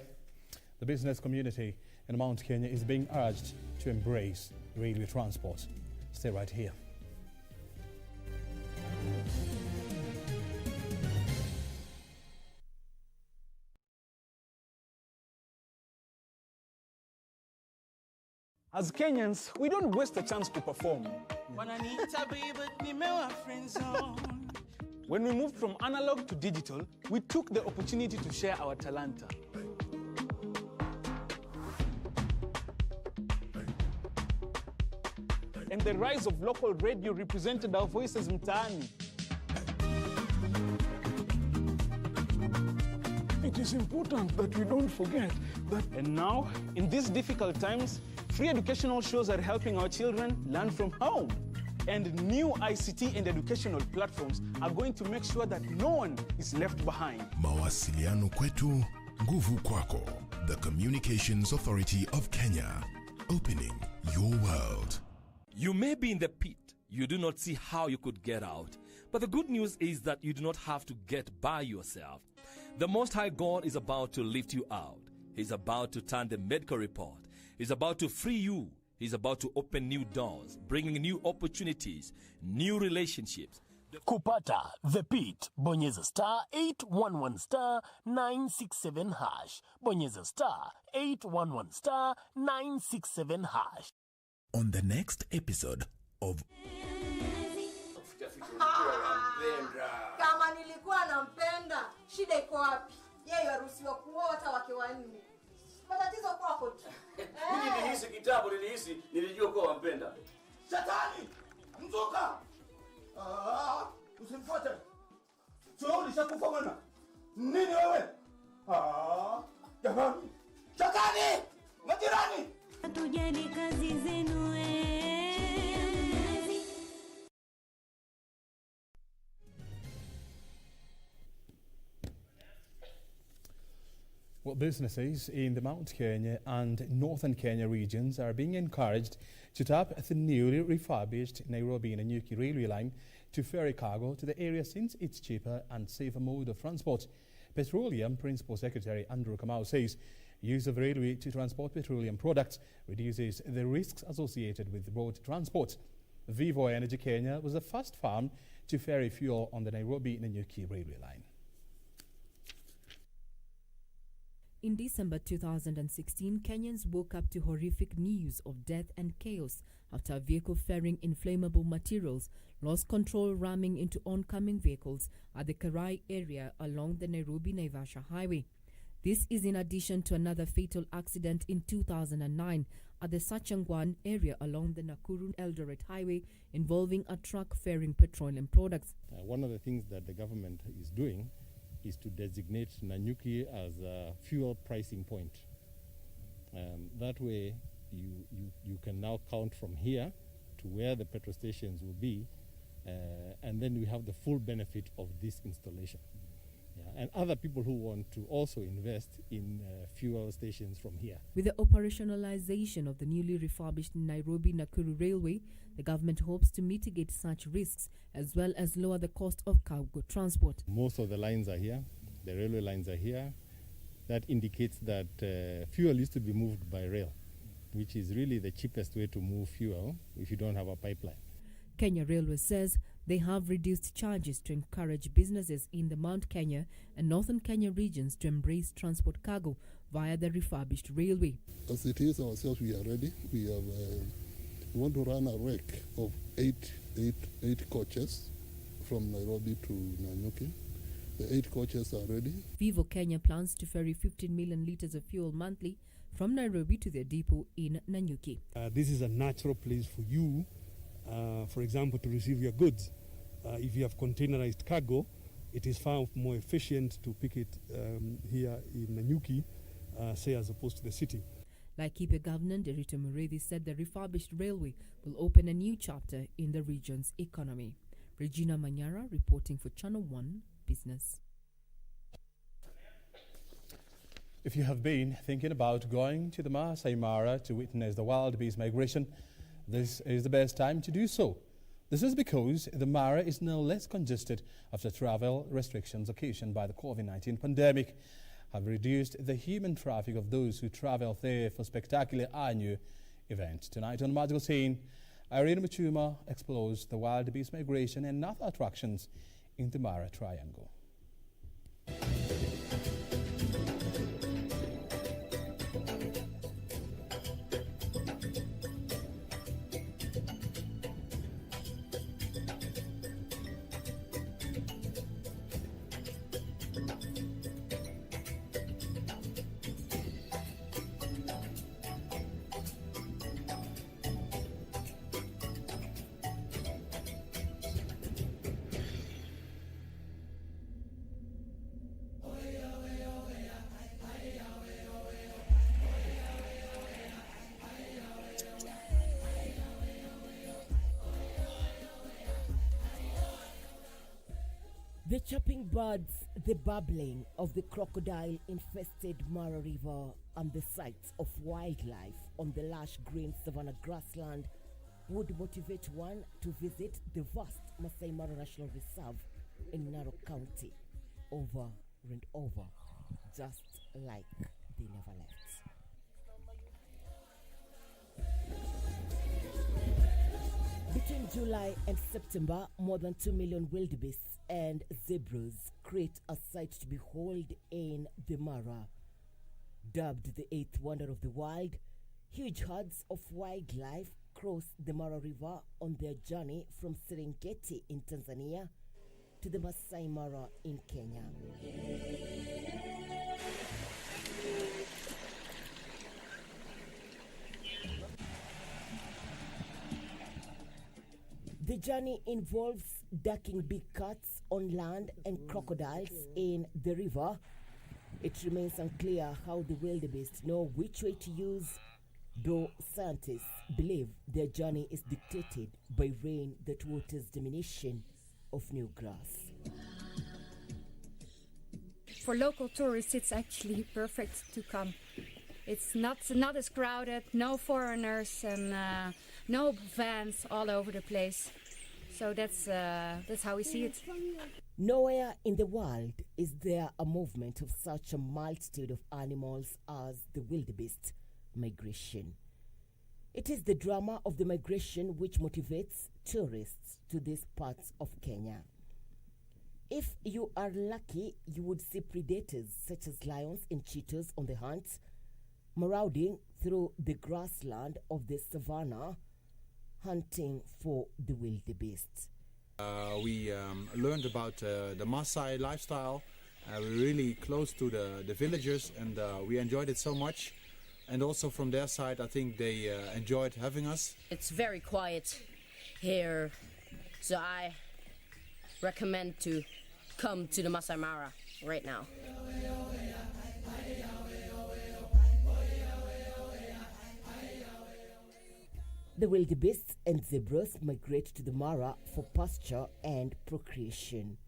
the business community in Mount Kenya is being urged to embrace railway transport. Stay right here. As Kenyans, we don't waste a chance to perform. When we moved from analog to digital, we took the opportunity to share our talanta. and the rise of local radio represented our voices mtaani. It is important that we don't forget that. And now, in these difficult times, free educational shows are helping our children learn from home. And new ICT and educational platforms are going to make sure that no one is left behind. Mawasiliano kwetu, nguvu kwako. The Communications Authority of Kenya, opening your world. You may be in the pit. You do not see how you could get out. But the good news is that you do not have to get by yourself. The Most High God is about to lift you out. He's about to turn the medical report. He's about to free you. He's about to open new doors, bringing new opportunities, new relationships. Kupata The Pit, bonyeza star 811 star 967 hash. Bonyeza star 811 star 967 hash. On the next episode of Kama nilikuwa nampenda, shida iko wapi? Yeye yaruhusiwa kuota wake wanne. Matatizo kwako tu. Mimi nilihisi kitabu, nilijua kwa wampenda. Shetani! Mzuka! Usimfuate. Sio ulishakufa bwana. Nini wewe? Jamani. Shetani! Majirani! Tujali kazi zenu Well, businesses in the Mount Kenya and Northern Kenya regions are being encouraged to tap the newly refurbished Nairobi-Nanyuki railway line to ferry cargo to the area since it's cheaper and safer mode of transport. Petroleum Principal Secretary Andrew Kamau says use of railway to transport petroleum products reduces the risks associated with road transport. Vivo Energy Kenya was the first firm to ferry fuel on the Nairobi-Nanyuki railway line. In December 2016, Kenyans woke up to horrific news of death and chaos after a vehicle ferrying inflammable materials lost control, ramming into oncoming vehicles at the Karai area along the Nairobi-Naivasha highway. This is in addition to another fatal accident in 2009 at the Sachangwan area along the Nakuru-Eldoret highway involving a truck ferrying petroleum products. One of the things that the government is doing is to designate Nanyuki as a fuel pricing point. That way, you can now count from here to where the petrol stations will be, and then we have the full benefit of this installation. And other people who want to also invest in fuel stations from here. With the operationalization of the newly refurbished Nairobi-Nakuru Railway, the government hopes to mitigate such risks as well as lower the cost of cargo transport. Most of the lines are here, the railway lines are here. That indicates that fuel used to be moved by rail, which is really the cheapest way to move fuel if you don't have a pipeline. Kenya Railway says they have reduced charges to encourage businesses in the Mount Kenya and Northern Kenya regions to embrace transport cargo via the refurbished railway. As it is ourselves, we are ready. We want to run a rack of eight coaches from Nairobi to Nanyuki. The 8 coaches are ready. Vivo Kenya plans to ferry 15 million litres of fuel monthly from Nairobi to their depot in Nanyuki. This is a natural place for you, for example, to receive your goods. If you have containerized cargo, it is far more efficient to pick it here in Nanyuki, say, as opposed to the city. Laikipia Governor Derito Mureithi said the refurbished railway will open a new chapter in the region's economy. Regina Manyara reporting for Channel 1 Business. If you have been thinking about going to the Maasai Mara to witness the wild beast migration, this is the best time to do so. This is because the Mara is now less congested after travel restrictions occasioned by the COVID-19 pandemic have reduced the human traffic of those who travel there for spectacular annual event. Tonight on Magical Scene, Irene Machuma explores the wild beast migration and other attractions in the Mara Triangle. The chirping birds, the babbling of the crocodile-infested Mara River, and the sights of wildlife on the lush green savanna grassland would motivate one to visit the vast Masai Mara National Reserve in Narok County over and over, just like they never left. Between July and September, more than 2 million wildebeests and zebras create a sight to behold in the Mara. Dubbed the eighth wonder of the world, huge herds of wildlife cross the Mara River on their journey from Serengeti in Tanzania to the Masai Mara in Kenya. The journey involves ducking big cats on land and crocodiles in the river. It remains unclear how the wildebeest know which way to use, though scientists believe their journey is dictated by rain that waters diminution of new grass. For local tourists, it's actually perfect to come. It's not as crowded, no foreigners, and no vans all over the place. So that's how we see it. Nowhere in the world is there a movement of such a multitude of animals as the wildebeest migration. It is the drama of the migration which motivates tourists to these parts of Kenya. If you are lucky, you would see predators such as lions and cheetahs on the hunt, marauding through the grassland of the savannah, hunting for the wildebeest. We learned about the Maasai lifestyle. We're really close to the villagers, and we enjoyed it so much. And also from their side, I think they enjoyed having us. It's very quiet here, so I recommend to come to the Masai Mara right now. The wildebeests and zebras migrate to the Mara for pasture and procreation.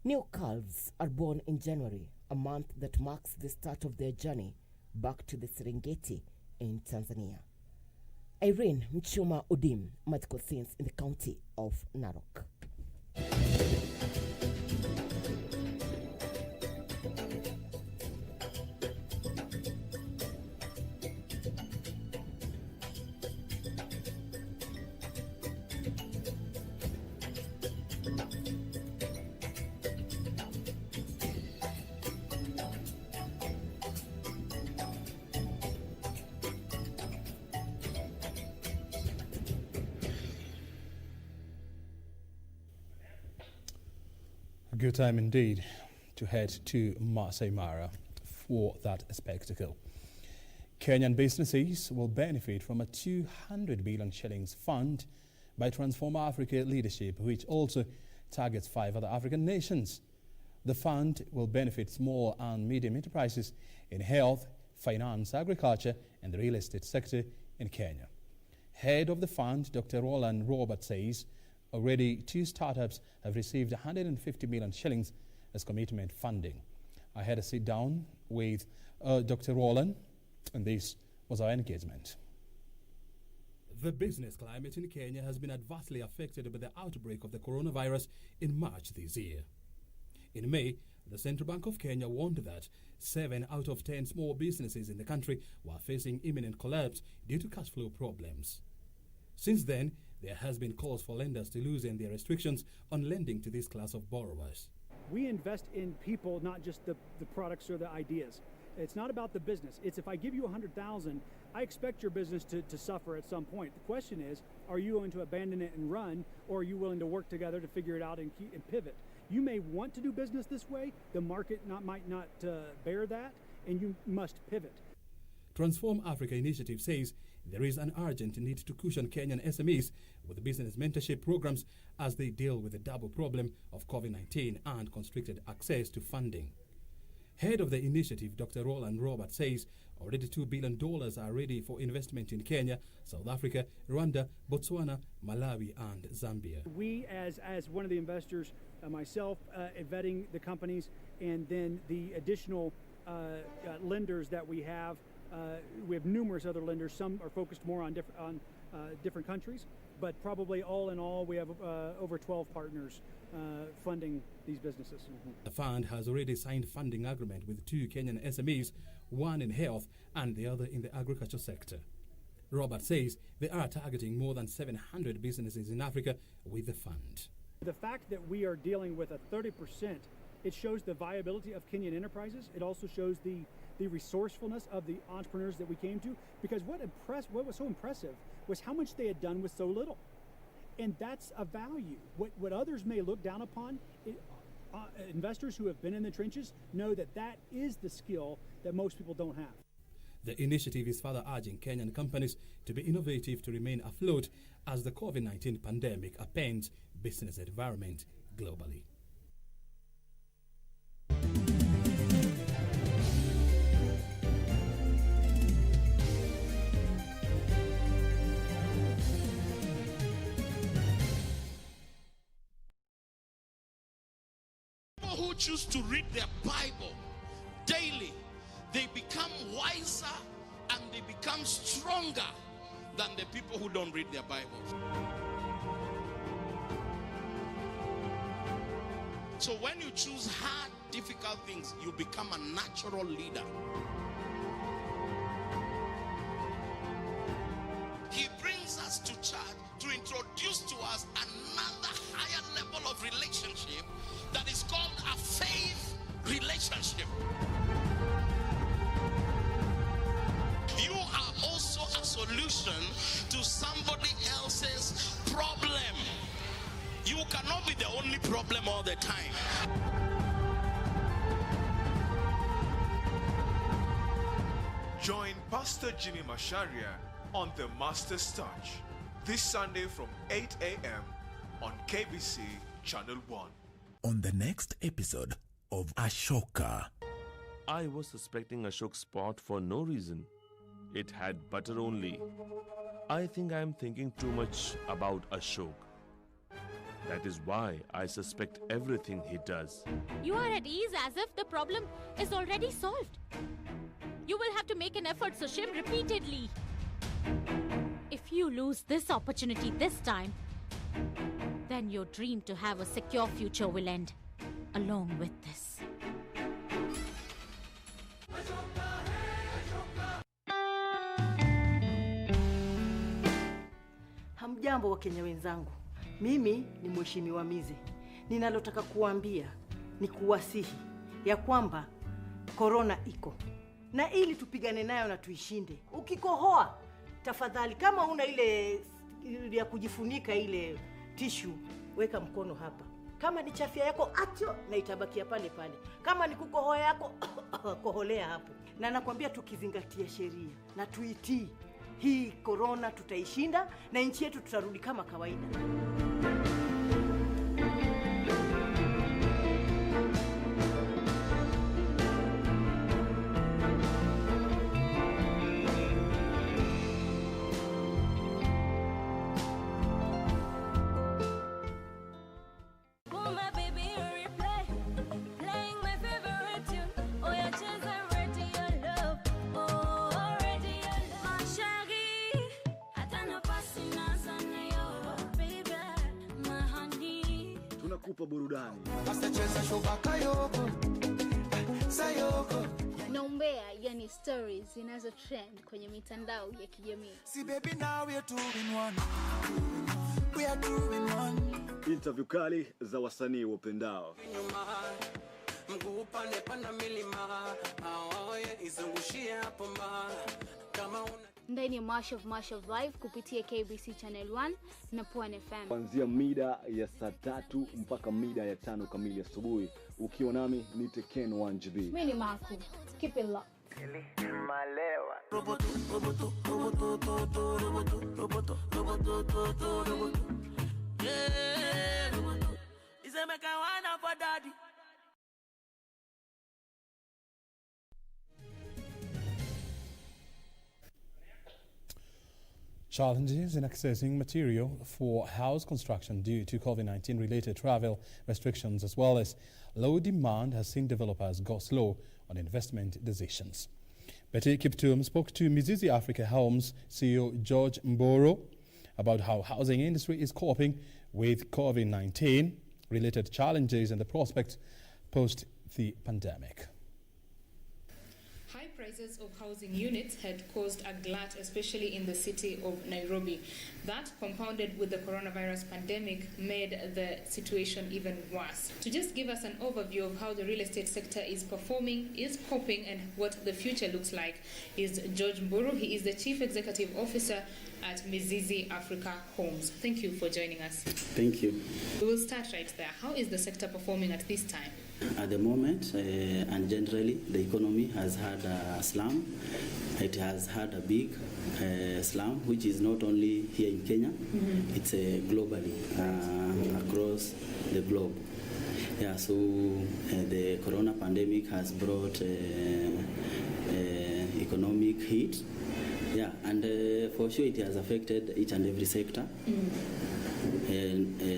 New calves are born in January, a month that marks the start of their journey back to the Serengeti in Tanzania. Irene Mchuma Udim, medical science in the county of Narok. A good time indeed to head to Masai Mara for that spectacle. Kenyan businesses will benefit from a 200 billion shillings fund by Transform Africa Leadership, which also targets 5 other African nations. The fund will benefit small and medium enterprises in health, finance, agriculture, and the real estate sector in Kenya. Head of the fund, Dr. Roland Robert, says already 2 startups have received 150 million shillings as commitment funding. I had a sit down with Dr. Roland, and this was our engagement. The business climate in Kenya has been adversely affected by the outbreak of the coronavirus in March this year. In May, the Central Bank of Kenya warned that 7 out of 10 small businesses in the country were facing imminent collapse due to cash flow problems. Since then, there has been calls for lenders to loosen their restrictions on lending to this class of borrowers. We invest in people, not just the products or the ideas. It's not about the business. It's if I give you 100,000, I expect your business to suffer at some point. The question is, are you going to abandon it and run, or are you willing to work together to figure it out and pivot? You may want to do business this way. The market might not bear that, and you must pivot. Transform Africa initiative says there is an urgent need to cushion Kenyan SMEs with business mentorship programs as they deal with the double problem of COVID-19 and constricted access to funding. Head of the initiative, Dr. Roland Robert, says already $2 billion are ready for investment in Kenya, South Africa, Rwanda, Botswana, Malawi, and Zambia. We, as one of the investors, myself, vetting the companies, and then the additional lenders that we have numerous other lenders. Some are focused more on different countries, but probably all in all, we have over 12 partners funding these businesses. The fund has already signed funding agreement with 2 Kenyan SMEs, one in health and the other in the agriculture sector. Robert says they are targeting more than 700 businesses in Africa with the fund. The fact that we are dealing with a 30%, it shows the viability of Kenyan enterprises. It also shows the resourcefulness of the entrepreneurs that we came to, because what was so impressive was how much they had done with so little. And that's a value. What others may look down upon, investors who have been in the trenches know that is the skill that most people don't have. The initiative is further urging Kenyan companies to be innovative to remain afloat as the COVID-19 pandemic upends business environment globally. Who choose to read their Bible daily, they become wiser and they become stronger than the people who don't read their Bibles. So when you choose hard, difficult things, you become a natural leader. He brings us to church to introduce to us another higher level of relationship that is called a faith relationship. You are also a solution to somebody else's problem. You cannot be the only problem all the time. Join Pastor Ginny Masharia on the Master's Touch this Sunday from 8 a.m. on KBC Channel 1. On the next episode of Ashoka. I was suspecting Ashok's spot for no reason. It had butter only. I think I am thinking too much about Ashok. That is why I suspect everything he does. You are at ease as if the problem is already solved. You will have to make an effort, Sushim, repeatedly. If you lose this opportunity this time, then your dream to have a secure future will end, along with this. Hamjambo wa Kenya wenzangu. Mimi ni Mheshimiwa Mize. Ninalotaka kuambia ni kuwasihi ya kwamba korona iko. Na ili tupigane nayo na tuishinde. Ukikohoa, tafadhali kama una ile ya kujifunika ile tissue, weka mkono hapa. Kama ni chafya yako acho na itabakia pale pale. Kama ni kukohoa yako koholea hapo. Na nakwambia tukizingatia sheria na tuitii, hii corona tutaishinda na nchi yetu tutarudi kama kawaida. Tunakupa burudani. Na umbea, yani stories zinazo trend kwenye mitandao ya kijamii. See baby now we are two in one. We are two in one. Interview kali za wasanii wapendao. Mguu pande panda milima. Aoye izungushie hapo mba. Kama una ndani ya March of Life kupitia KBC Channel 1 na Pwani FM. Kuanzia mida ya saa 3 mpaka mida ya 5 kamili asubuhi. Ukiwa nami ni Teken 1GB. Mimi ni Marco. Keep it locked. Malewa. Yeah. Iseme kawana for daddy. Challenges in accessing material for house construction due to COVID-19 related travel restrictions as well as low demand has seen developers go slow on investment decisions. Betty Kiptum spoke to Mizizi Africa Homes CEO George Mboro about how housing industry is coping with COVID-19 related challenges and the prospects post the pandemic. High prices of housing units had caused a glut, especially in the city of Nairobi. That, compounded with the coronavirus pandemic, made the situation even worse. To just give us an overview of how the real estate sector is performing, is coping, and what the future looks like is George Mburu. He is the Chief Executive Officer at Mizizi Africa Homes. Thank you for joining us. Thank you. We will start right there. How is the sector performing at this time? At the moment, and generally, the economy has had a slump. It has had a big slump, which is not only here in Kenya, it's globally across the globe. Yeah, so the corona pandemic has brought economic hit. Yeah, and for sure it has affected each and every sector,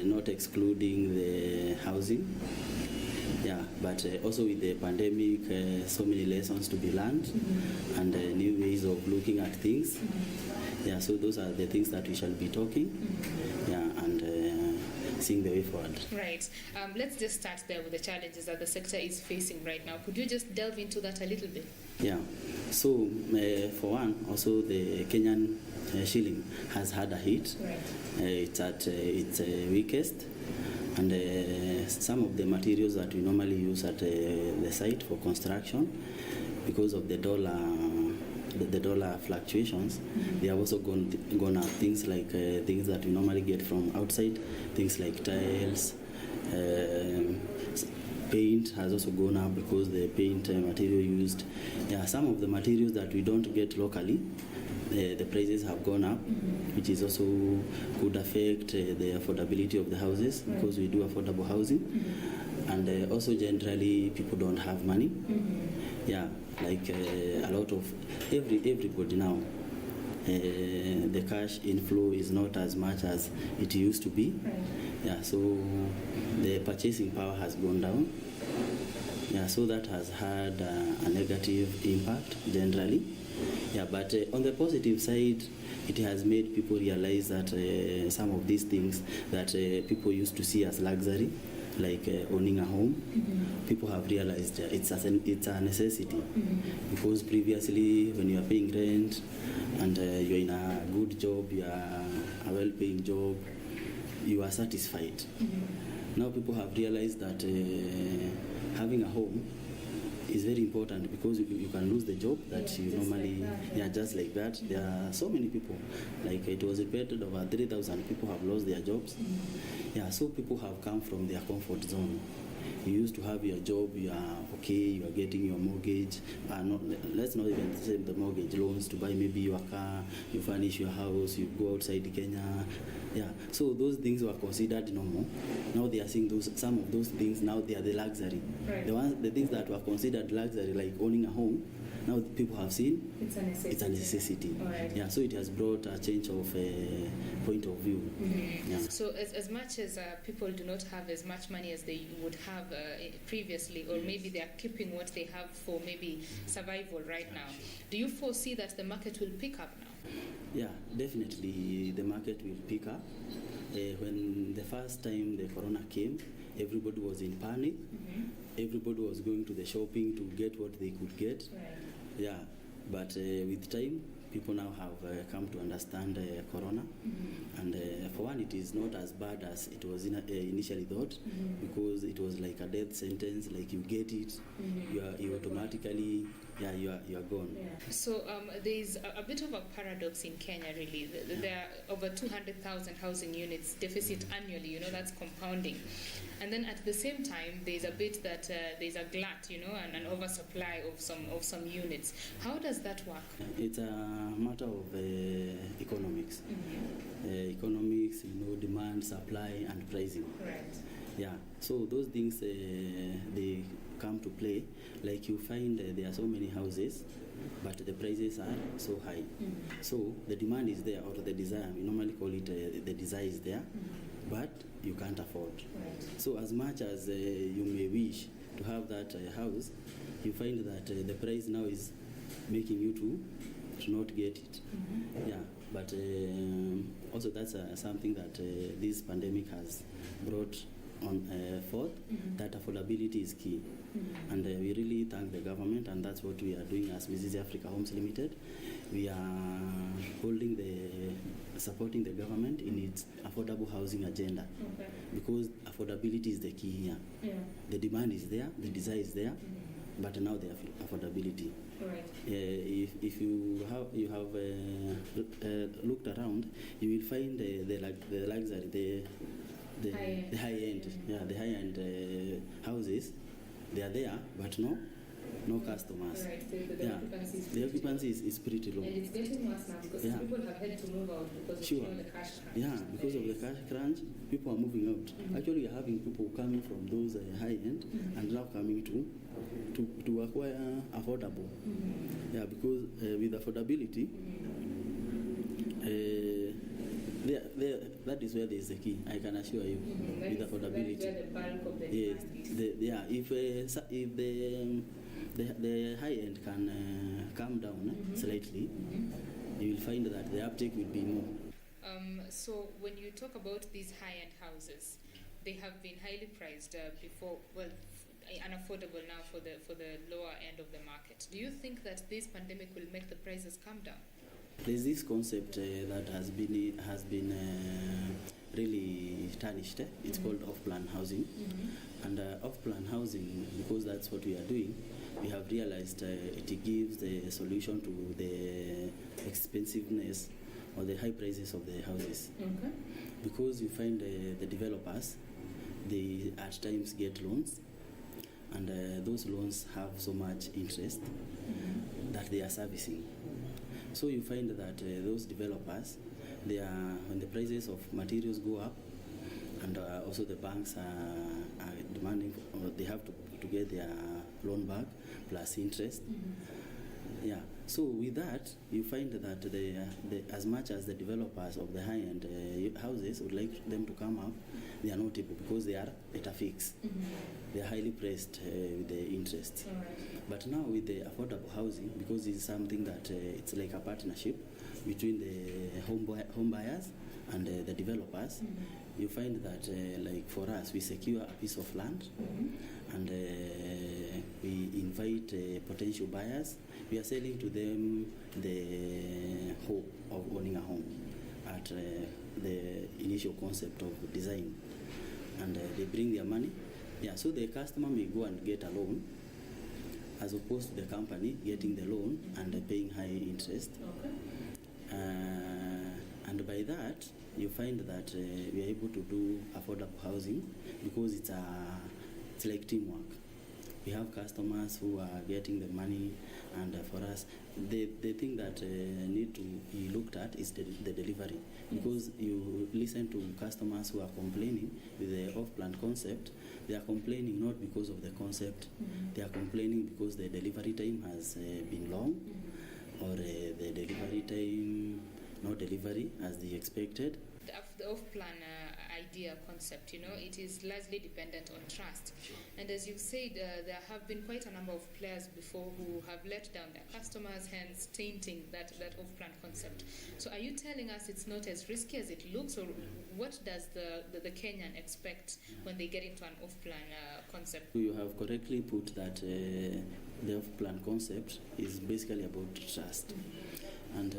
not excluding the housing. Yeah, but also with the pandemic, so many lessons to be learned and new ways of looking at things. Yeah, so those are the things that we shall be talking. Yeah, and seeing the way forward. Right. Let's just start there with the challenges that the sector is facing right now. Could you just delve into that a little bit? Yeah. So for one, also the Kenyan shilling has had a hit. Right. It's at its weakest. And some of the materials that we normally use at the site for construction, because of the dollar fluctuations, they have also gone up. Things like things that we normally get from outside, things like tiles, paint has also gone up because the paint material used. Yeah, some of the materials that we don't get locally, the prices have gone up, which is also could affect the affordability of the houses, because we do affordable housing, and also generally people don't have money. Yeah, like a lot of everybody now. The cash inflow is not as much as it used to be. Yeah, so the purchasing power has gone down. Yeah, so that has had a negative impact generally. Yeah, but on the positive side, it has made people realize that some of these things that people used to see as luxury, like owning a home, people have realized it's a necessity. Because previously, when you are paying rent and you're in a good job, you are a well-paying job, you are satisfied. Now people have realized that having a home is very important, because you can lose the job that you normally, just like that. There are so many people, like it was reported over 3,000 people have lost their jobs. Yeah, so people have come from their comfort zone. You used to have your job, you are okay, you are getting your mortgage, let's not even say the mortgage loans to buy maybe your car, you furnish your house, you go outside Kenya. Yeah, so those things were considered normal. Now they are seeing some of those things, now they are the luxury. Right. The things that were considered luxury, like owning a home, now people have seen it's a necessity. Right. Yeah, so it has brought a change of point of view. Yeah. So as much as people do not have as much money as they would have previously, or maybe they are keeping what they have for maybe survival right now, do you foresee that the market will pick up now? Yeah, definitely the market will pick up. When the first time the corona came, everybody was in panic. Everybody was going to the shopping to get what they could get. Right. Yeah, but with time, people now have come to understand corona. And for one, it is not as bad as it was initially thought, because it was like a death sentence. Like you get it, you automatically, you are gone. Yeah. So there is a bit of a paradox in Kenya, really. There are over 200,000 housing units deficit annually. You know, that's compounding. And then at the same time, there's a bit that there's a glut, you know, and an oversupply of some units. How does that work? It's a matter of economics. Economics, you know, demand, supply, and pricing. Right. Yeah, so those things they come to play. Like you find there are so many houses, but the prices are so high. So the demand is there, or the desire. We normally call it the desire is there, but you can't afford. So as much as you may wish to have that house, you find that the price now is making you to not get it. Yeah, but also that's something that this pandemic has brought on forth, that affordability is key. And we really thank the government, and that's what we are doing as Mrs. Africa Homes Limited. We are supporting the government in its affordable housing agenda, because affordability is the key here. The demand is there, the desire is there, but now the affordability. If you have looked around, you will find the luxury, the high end, the high end houses. They are there, but no customers. The occupancy is pretty low. And it's getting worse now because people have had to move out because of the cash crunch. Because of the cash crunch, people are moving out. Actually, we are having people coming from those high end and now coming to acquire affordable. Because with affordability, that is where there is the key. I can assure you, with affordability. That's where the bulk of the If the high end can come down slightly, you will find that the uptake will be more. So when you talk about these high-end houses, they have been highly priced before, unaffordable now for the lower end of the market. Do you think that this pandemic will make the prices come down? There's this concept that has been really tarnished. It's called off-plan housing. And off-plan housing, because that's what we are doing, we have realized it gives the solution to the expensiveness or the high prices of the houses. Because you find the developers, they at times get loans, and those loans have so much interest that they are servicing. So you find that those developers, when the prices of materials go up, and also the banks are demanding, or they have to get their loan back plus interest. So with that, you find that as much as the developers of the high-end houses would like them to come up, they are not able, because they are at a fix. They are highly pressed with the interest. But now with the affordable housing, because it's something that it's like a partnership between the home buyers and the developers, you find that like for us, we secure a piece of land, and we invite potential buyers. We are selling to them the hope of owning a home at the initial concept of design, and they bring their money. So the customer may go and get a loan, as opposed to the company getting the loan and paying high interest. And by that, you find that we are able to do affordable housing, because it's like teamwork. We have customers who are getting the money, and for us, the thing that need to be looked at is the delivery. Because you listen to customers who are complaining with the off-plan concept, they are complaining not because of the concept, they are complaining because the delivery time has been long, or the delivery time not delivery as they expected. The off-plan idea concept, it is largely dependent on trust. And as you said, there have been quite a number of players before who have let down their customers, hence tainting that off-plan concept. So are you telling us it's not as risky as it looks, or what does the Kenyan expect when they get into an off-plan concept? You have correctly put that the off-plan concept is basically about trust. And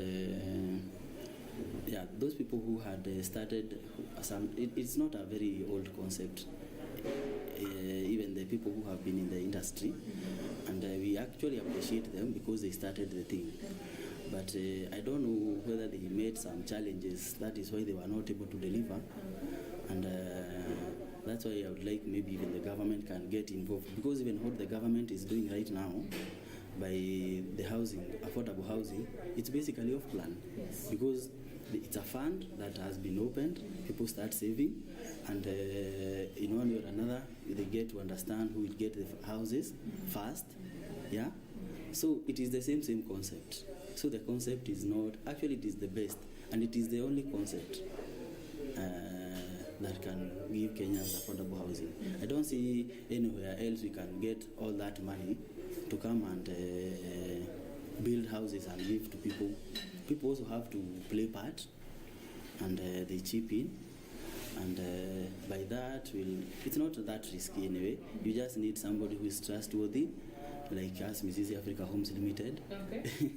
those people who had started it's not a very old concept, even the people who have been in the industry, and we actually appreciate them because they started the thing. But I don't know whether they made some challenges, that is why they were not able to deliver, and that's why I would like maybe even the government can get involved, because even what the government is doing right now by the housing, affordable housing, it's basically off-plan. Because it's a fund that has been opened. People start saving, and in one way or another, they get to understand who will get the houses first. Yeah. So it is the same concept. So the concept is not, actually it is the best, and it is the only concept that can give Kenyans affordable housing. I don't see anywhere else we can get all that money to come and build houses and give to people. People also have to play part, and they chip in, and by that, it's not that risky anyway. You just need somebody who is trustworthy, like us, Mrs. Africa Homes Limited. Okay.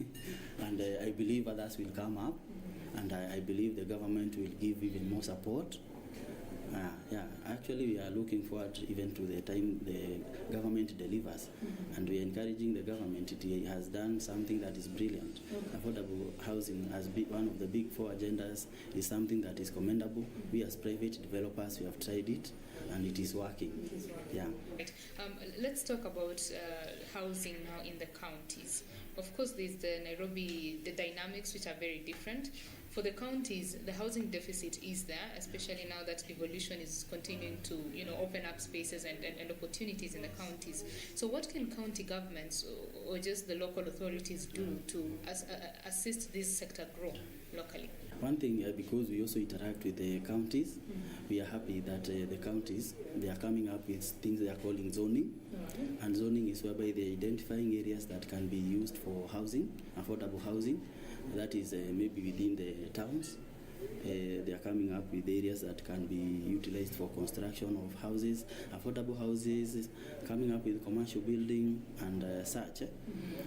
And I believe others will come up, and I believe the government will give even more support. Actually, we are looking forward even to the time the government delivers, and we are encouraging the government. It has done something that is brilliant. Affordable housing as one of the big 4 agendas is something that is commendable. We as private developers, we have tried it, and it is working. Yeah. Right. Let's talk about housing now in the counties. Of course, there's the dynamics, which are very different. For the counties, the housing deficit is there, especially now that devolution is continuing to, open up spaces and opportunities in the counties. So what can county governments or just the local authorities do to assist this sector grow locally? One thing, because we also interact with the counties, we are happy that the counties, they are coming up with things they are calling zoning. And zoning is whereby they are identifying areas that can be used for housing, affordable housing. That is maybe within the towns. They are coming up with areas that can be utilized for construction of houses, affordable houses, coming up with commercial building and such.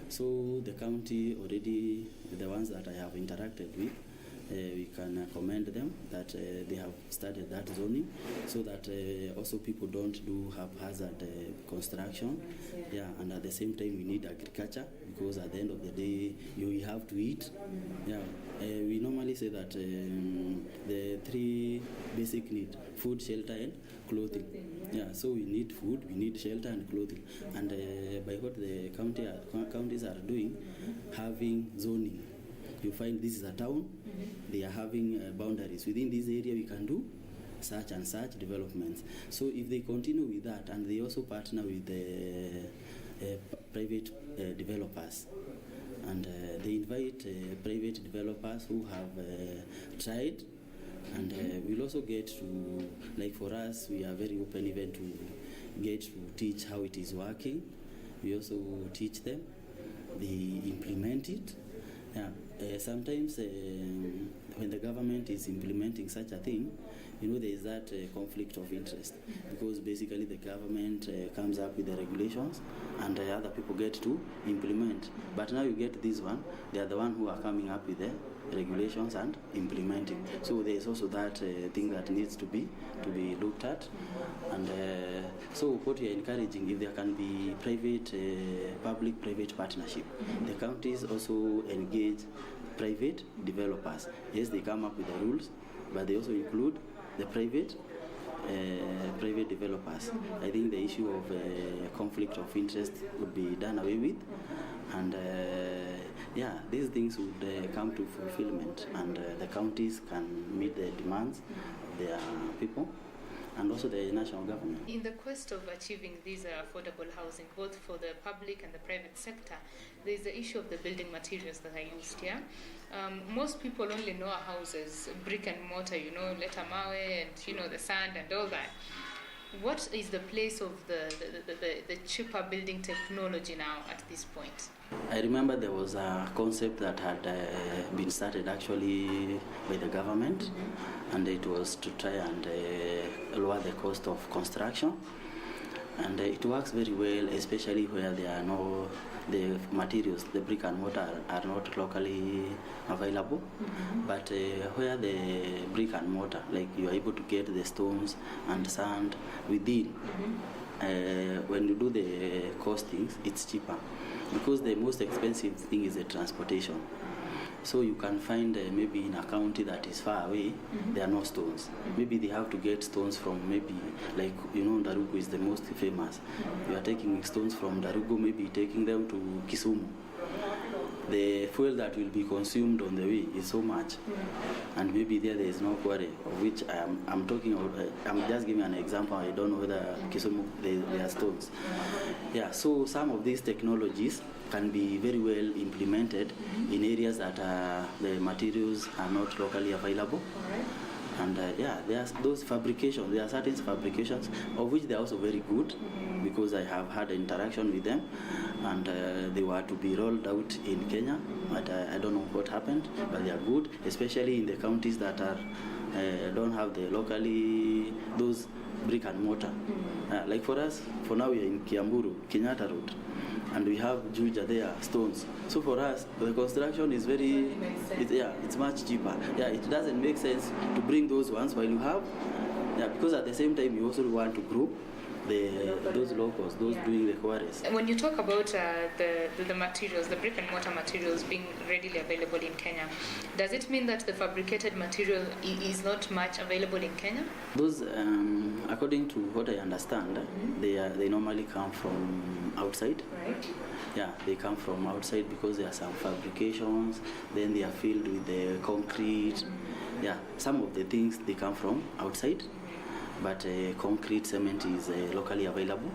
So the county already, the ones that I have interacted with, we can commend them that they have started that zoning, so that also people don't do haphazard construction. Yeah, and at the same time we need agriculture, because at the end of the day you have to eat. Yeah, we normally say that the 3 basic needs: food, shelter, and clothing. Yeah, so we need food, we need shelter and clothing. And by what the counties are doing, having zoning. You find this is a town, they are having boundaries. Within this area we can do such and such developments. So if they continue with that, and they also partner with the private developers, and they invite private developers who have tried, and we'll also get to, like for us, we are very open even to get to teach how it is working. We also teach them, they implement it. Yeah. Sometimes when the government is implementing such a thing, there is that conflict of interest, because basically the government comes up with the regulations and other people get to implement. But now you get this one, they are the one who are coming up with the regulations and implementing. So there is also that thing that needs to be looked at. And so what we are encouraging, if there can be public-private partnership, the counties also engage private developers. Yes, they come up with the rules, but they also include the private developers. I think the issue of conflict of interest would be done away with, and these things would come to fulfillment, and the counties can meet the demands of their people, and also the national government. In the quest of achieving these affordable housing, both for the public and the private sector, there is the issue of the building materials that are used here. Most people only know our houses, brick and mortar, leta mawe and, the sand and all that. What is the place of the cheaper building technology now at this point? I remember there was a concept that had been started actually by the government, and it was to try and lower the cost of construction. And it works very well, especially where there are the materials, the brick and mortar are not locally available. But where the brick and mortar, like you are able to get the stones and sand within, when you do the costings, it's cheaper. Because the most expensive thing is the transportation. So you can find maybe in a county that is far away, there are no stones. Maybe they have to get stones from Darugu is the most famous. You are taking stones from Darugu, maybe taking them to Kisumu. the fuel that will be consumed on the way is so much, and maybe there is no quarry, of which I'm talking about. I'm just giving an example. I don't know whether Kisumu there are stones. Yeah, so some of these technologies can be very well implemented in areas that the materials are not locally available. And yeah, there are those fabrications. There are certain fabrications of which they are also very good, because I have had interaction with them, and they were to be rolled out in Kenya, but I don't know what happened. But they are good, especially in the counties that are don't have the locally those brick and mortar. Like for us, for now we are in Kiamburu, Kenyatta Road, and we have Juja there, stones. So for us, the construction is very, it's much cheaper. Yeah, it doesn't make sense to bring those ones while you have, because at the same time you also want to grow those locals, those doing the quarries. When you talk about the materials, the brick and mortar materials being readily available in Kenya, does it mean that the fabricated material is not much available in Kenya? Those, according to what I understand, they normally come from outside. Right. Yeah, they come from outside because there are some fabrications, then they are filled with the concrete. Yeah, some of the things they come from outside. But concrete cement is locally available.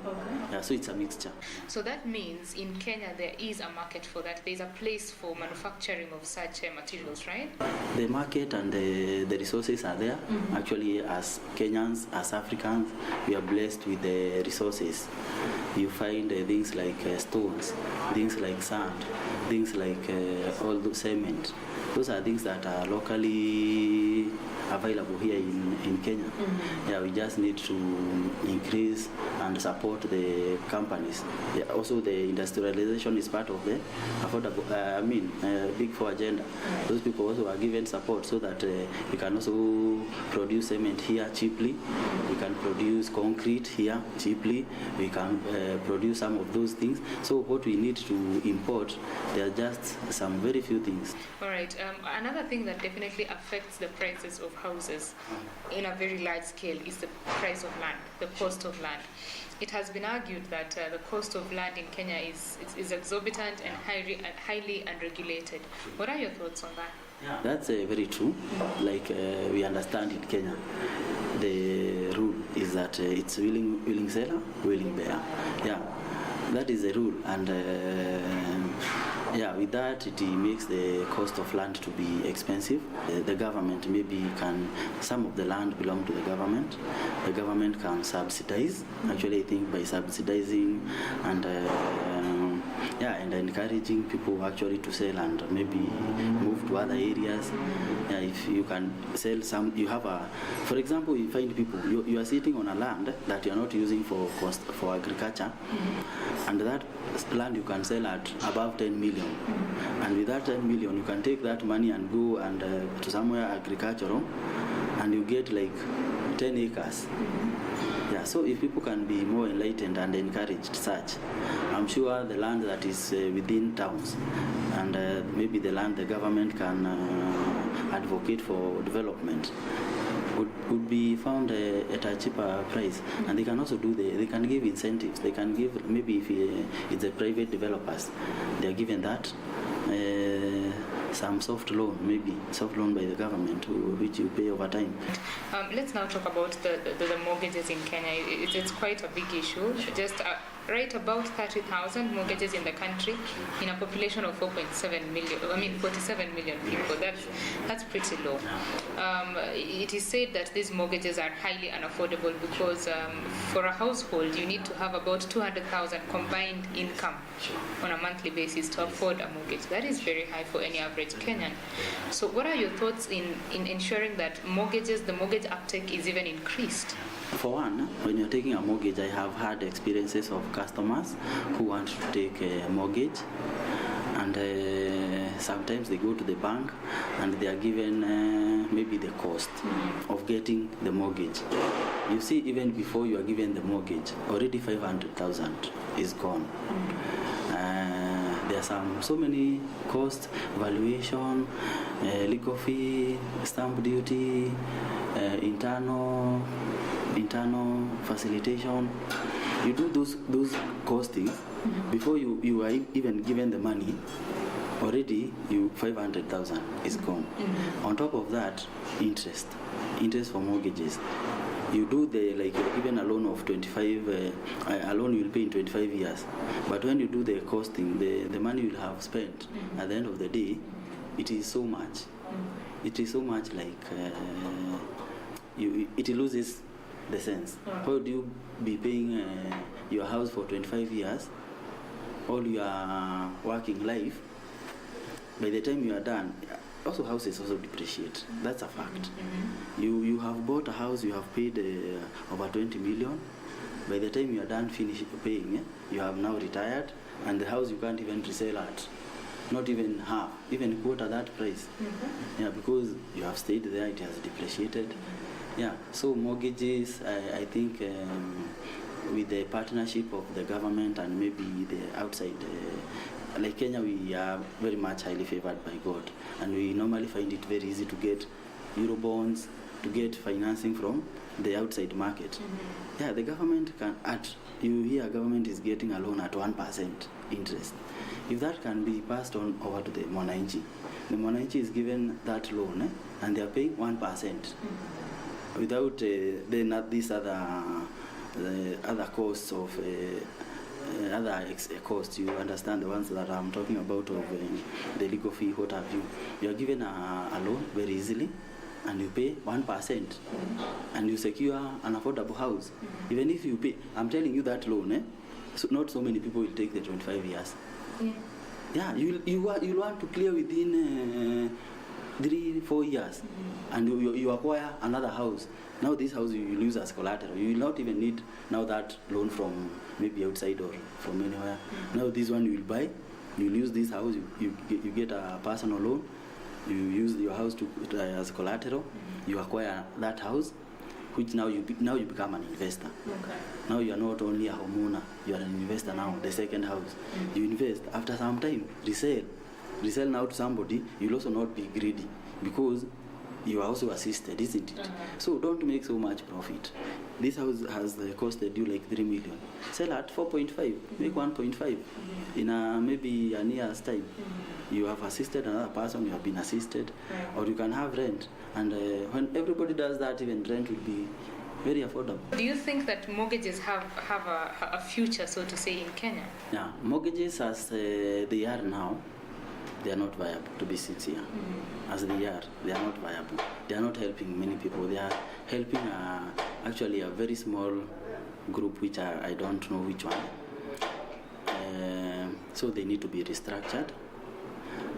Yeah, so it's a mixture. So that means in Kenya there is a market for that. There is a place for manufacturing of such materials, right? The market and the resources are there. Actually, as Kenyans, as Africans, we are blessed with the resources. You find things like stones, things like sand, things like all the cement. Those are things that are locally available here in Kenya. Yeah, we just need to increase and support the companies. Yeah, also the industrialization is part of the affordable, Big Four agenda. Those people also are given support so that we can also produce cement here cheaply. We can produce concrete here cheaply. We can produce some of those things. So what we need to import, there are just some very few things. All right. Another thing that definitely affects the prices of houses in a very large scale is the price of land, the cost of land. It has been argued that the cost of land in Kenya is exorbitant and highly unregulated. What are your thoughts on that? That's very true. Like we understand in Kenya, the rule is that it's willing seller, willing buyer. Yeah, that is the rule, and with that it makes the cost of land to be expensive. The government maybe some of the land belong to the government. The government can subsidize. Actually, I think by subsidizing and encouraging people actually to sell and maybe move to other areas. Yeah, if you can sell some, you have for example, you find people, you are sitting on a land that you are not using for agriculture, and that land you can sell at above 10 million. And with that 10 million, you can take that money and go and to somewhere agricultural, and you get like 10 acres. Yeah, so if people can be more enlightened and encouraged such, I'm sure the land that is within towns and maybe the land the government can advocate for development would be found at a cheaper price. And they can also they can give incentives. They can give, maybe if it's a private developers, they are given that some soft loan by the government, which you pay over time. Let's now talk about the mortgages in Kenya. It's quite a big issue. Just right about 30,000 mortgages in the country in a population of 47 million people. That's pretty low. It is said that these mortgages are highly unaffordable because for a household you need to have about 200,000 combined income on a monthly basis to afford a mortgage. That is very high for any average Kenyan. So what are your thoughts in ensuring that the mortgage uptake is even increased? For one, when you're taking a mortgage, I have had experiences of customers who want to take a mortgage, and sometimes they go to the bank and they are given maybe the cost of getting the mortgage. You see, even before you are given the mortgage, already 500,000 is gone. There are so many costs: valuation, legal fee, stamp duty, internal facilitation. You do those costings before you are even given the money. already you 500,000 is gone. On top of that, interest for mortgages. You do you're given a loan of 25, a loan you will pay in 25 years. But when you do the costing, the money you will have spent at the end of the day, it is so much. It is so much it loses the sense. How do you be paying your house for 25 years, all your working life? By the time you are done, also houses also depreciate. That's a fact. You have bought a house, you have paid over 20 million. By the time you are done paying, you have now retired, and the house you can't even resell at, not even half, even quarter that price. Yeah, because you have stayed there, it has depreciated. Yeah, so mortgages, I think with the partnership of the government and maybe the outside, like Kenya, we are very much highly favored by God, and we normally find it very easy to get Eurobonds, to get financing from the outside market. Yeah, the government can, you hear government is getting a loan at 1% interest. If that can be passed on over to the Mwananchi is given that loan and they are paying 1%. Without these other costs of other costs, you understand, the ones that I'm talking about of the legal fee, what have you. You are given a loan very easily, and you pay 1%, and you secure an affordable house. Even if you pay, I'm telling you that loan, so not so many people will take the 25 years. Yeah, you want to clear within 3-4 years, and you acquire another house. Now this house you will use as collateral. You will not even need now that loan from maybe outside or from anywhere. Now this one you will buy, you will use this house, you get a personal loan, you use your house as collateral, you acquire that house, which now you become an investor. Now you are not only a homeowner, you are an investor now, the second house. You invest, after some time, resell now to somebody. You will also not be greedy, because you are also assisted, isn't it? So don't make so much profit. This house has costed you like 3 million. Sell at 4.5, make 1.5 in maybe a year's time. You have assisted another person, you have been assisted, or you can have rent. And when everybody does that, even rent will be very affordable. Do you think that mortgages have a future, so to say, in Kenya? Yeah, mortgages as they are now, they are not viable, to be sincere. As they are not viable. They are not helping many people. They are helping actually a very small group, which I don't know which one. So they need to be restructured.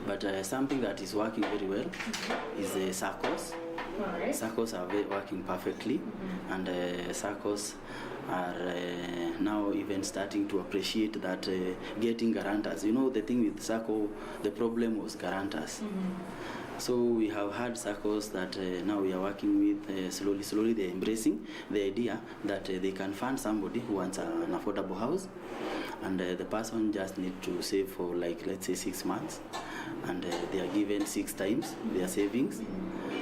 But something that is working very well is the SACCOs. SACCOs are working perfectly, and SACCOs are now even starting to appreciate that getting guarantors. You know, the thing with SACCO, the problem was guarantors. So we have had SACCOs that now we are working with slowly they're embracing the idea that they can fund somebody who wants an affordable house, and the person just need to save for, like, let's say 6 months, and they are given 6 times their savings.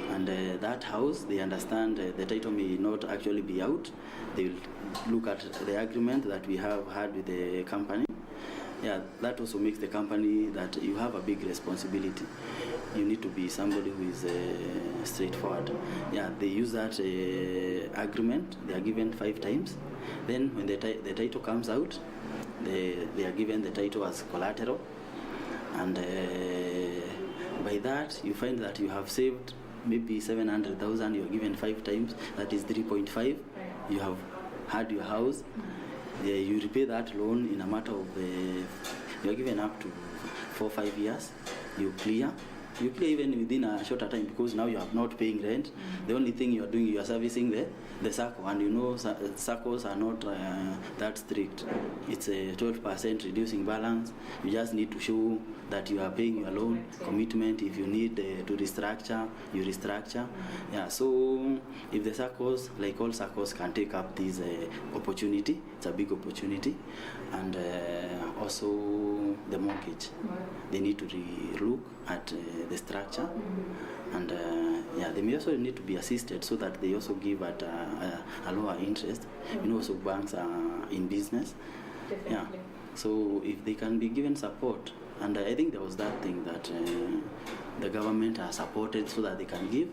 And that house, they understand the title may not actually be out. They will look at the agreement that we have had with the company. Yeah, that also makes the company that you have a big responsibility. You need to be somebody who is straightforward. Yeah, they use that agreement. They are given 5 times. Then when the title comes out, they are given the title as collateral. And by that, you find that you have saved maybe 700,000, you are given 5 times, that is 3.5. You have had your house. You repay that loan in a matter of, you are given up to 4-5 years. You clear even within a shorter time, because now you are not paying rent. The only thing you are doing, you are servicing the SACCO, and you know SACCOs are not that strict. It's a 12% reducing balance. You just need to show that you are paying your loan, commitment. If you need to restructure, you restructure. Yeah, so if the SACCOs, like all SACCOs, can take up this opportunity, it's a big opportunity. And also the mortgage, they need to look at the structure, and they may also need to be assisted so that they also give at a lower interest. You know, so banks are in business. Definitely. So if they can be given support, and I think there was that thing that the government has supported so that they can give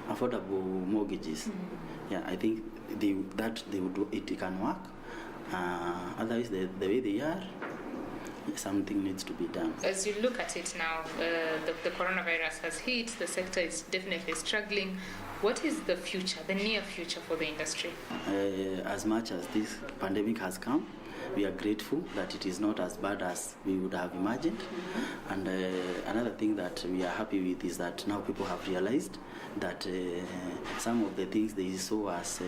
affordable mortgages. Yeah, I think they would do it can work. Otherwise, the way they are, something needs to be done. As you look at it now, the coronavirus has hit, the sector is definitely struggling. What is the future, the near future for the industry? As much as this pandemic has come, we are grateful that it is not as bad as we would have imagined. And another thing that we are happy with is that now people have realized that some of the things they saw as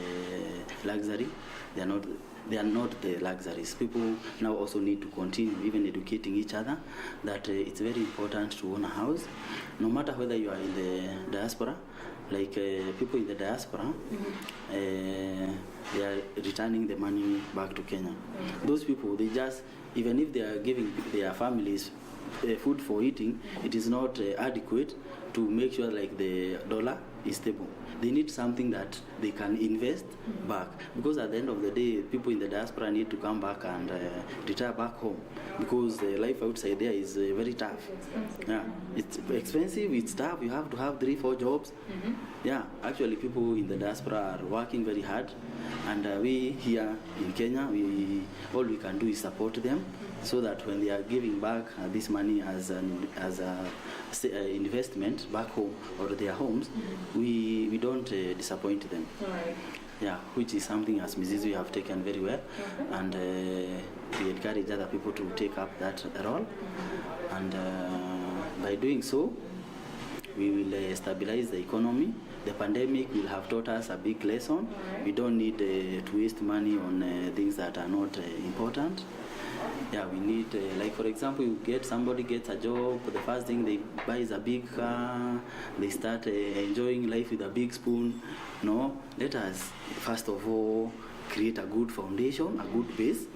luxury, they are not the luxuries. People now also need to continue even educating each other that it's very important to own a house, no matter whether you are in the diaspora. Like people in the diaspora, they are returning the money back to Kenya. Those people, they just, even if they are giving their families food for eating, it is not adequate to make sure like the dollar is stable. They need something that they can invest back, because at the end of the day, people in the diaspora need to come back and retire back home, because the life outside there is very tough. Yeah, it's expensive, it's tough. You have to have 3-4 jobs. Yeah, actually, people in the diaspora are working very hard, and we here in Kenya, all we can do is support them, so that when they are giving back this money as an investment back home or their homes, we don't disappoint them. Right. Yeah, which is something as Mrs. we have taken very well, and we encourage other people to take up that role, and by doing so, we will stabilize the economy. The pandemic will have taught us a big lesson. We don't need to waste money on things that are not important. Yeah, we need, like for example, somebody gets a job, the first thing they buy is a big car, they start enjoying life with a big spoon. No, let us first of all create a good foundation, a good base.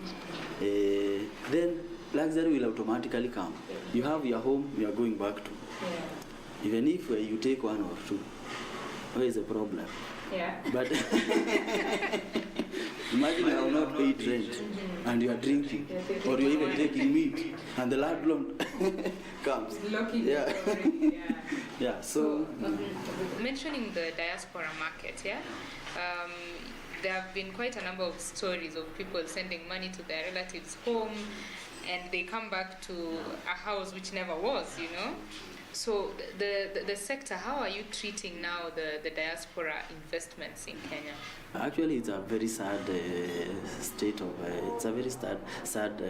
Then luxury will automatically come. You have your home, you are going back to. Even if you take 1 or 2, where is the problem? Yeah. But imagine you have not paid rent and you are drinking, or you are even taking meat, and the landlord comes. Yeah. Yeah. So mentioning the diaspora market, there have been quite a number of stories of people sending money to their relatives' home, and they come back to a house which never was, So the sector, how are you treating now the diaspora investments in Kenya? Actually, it's a very sad it's a very sad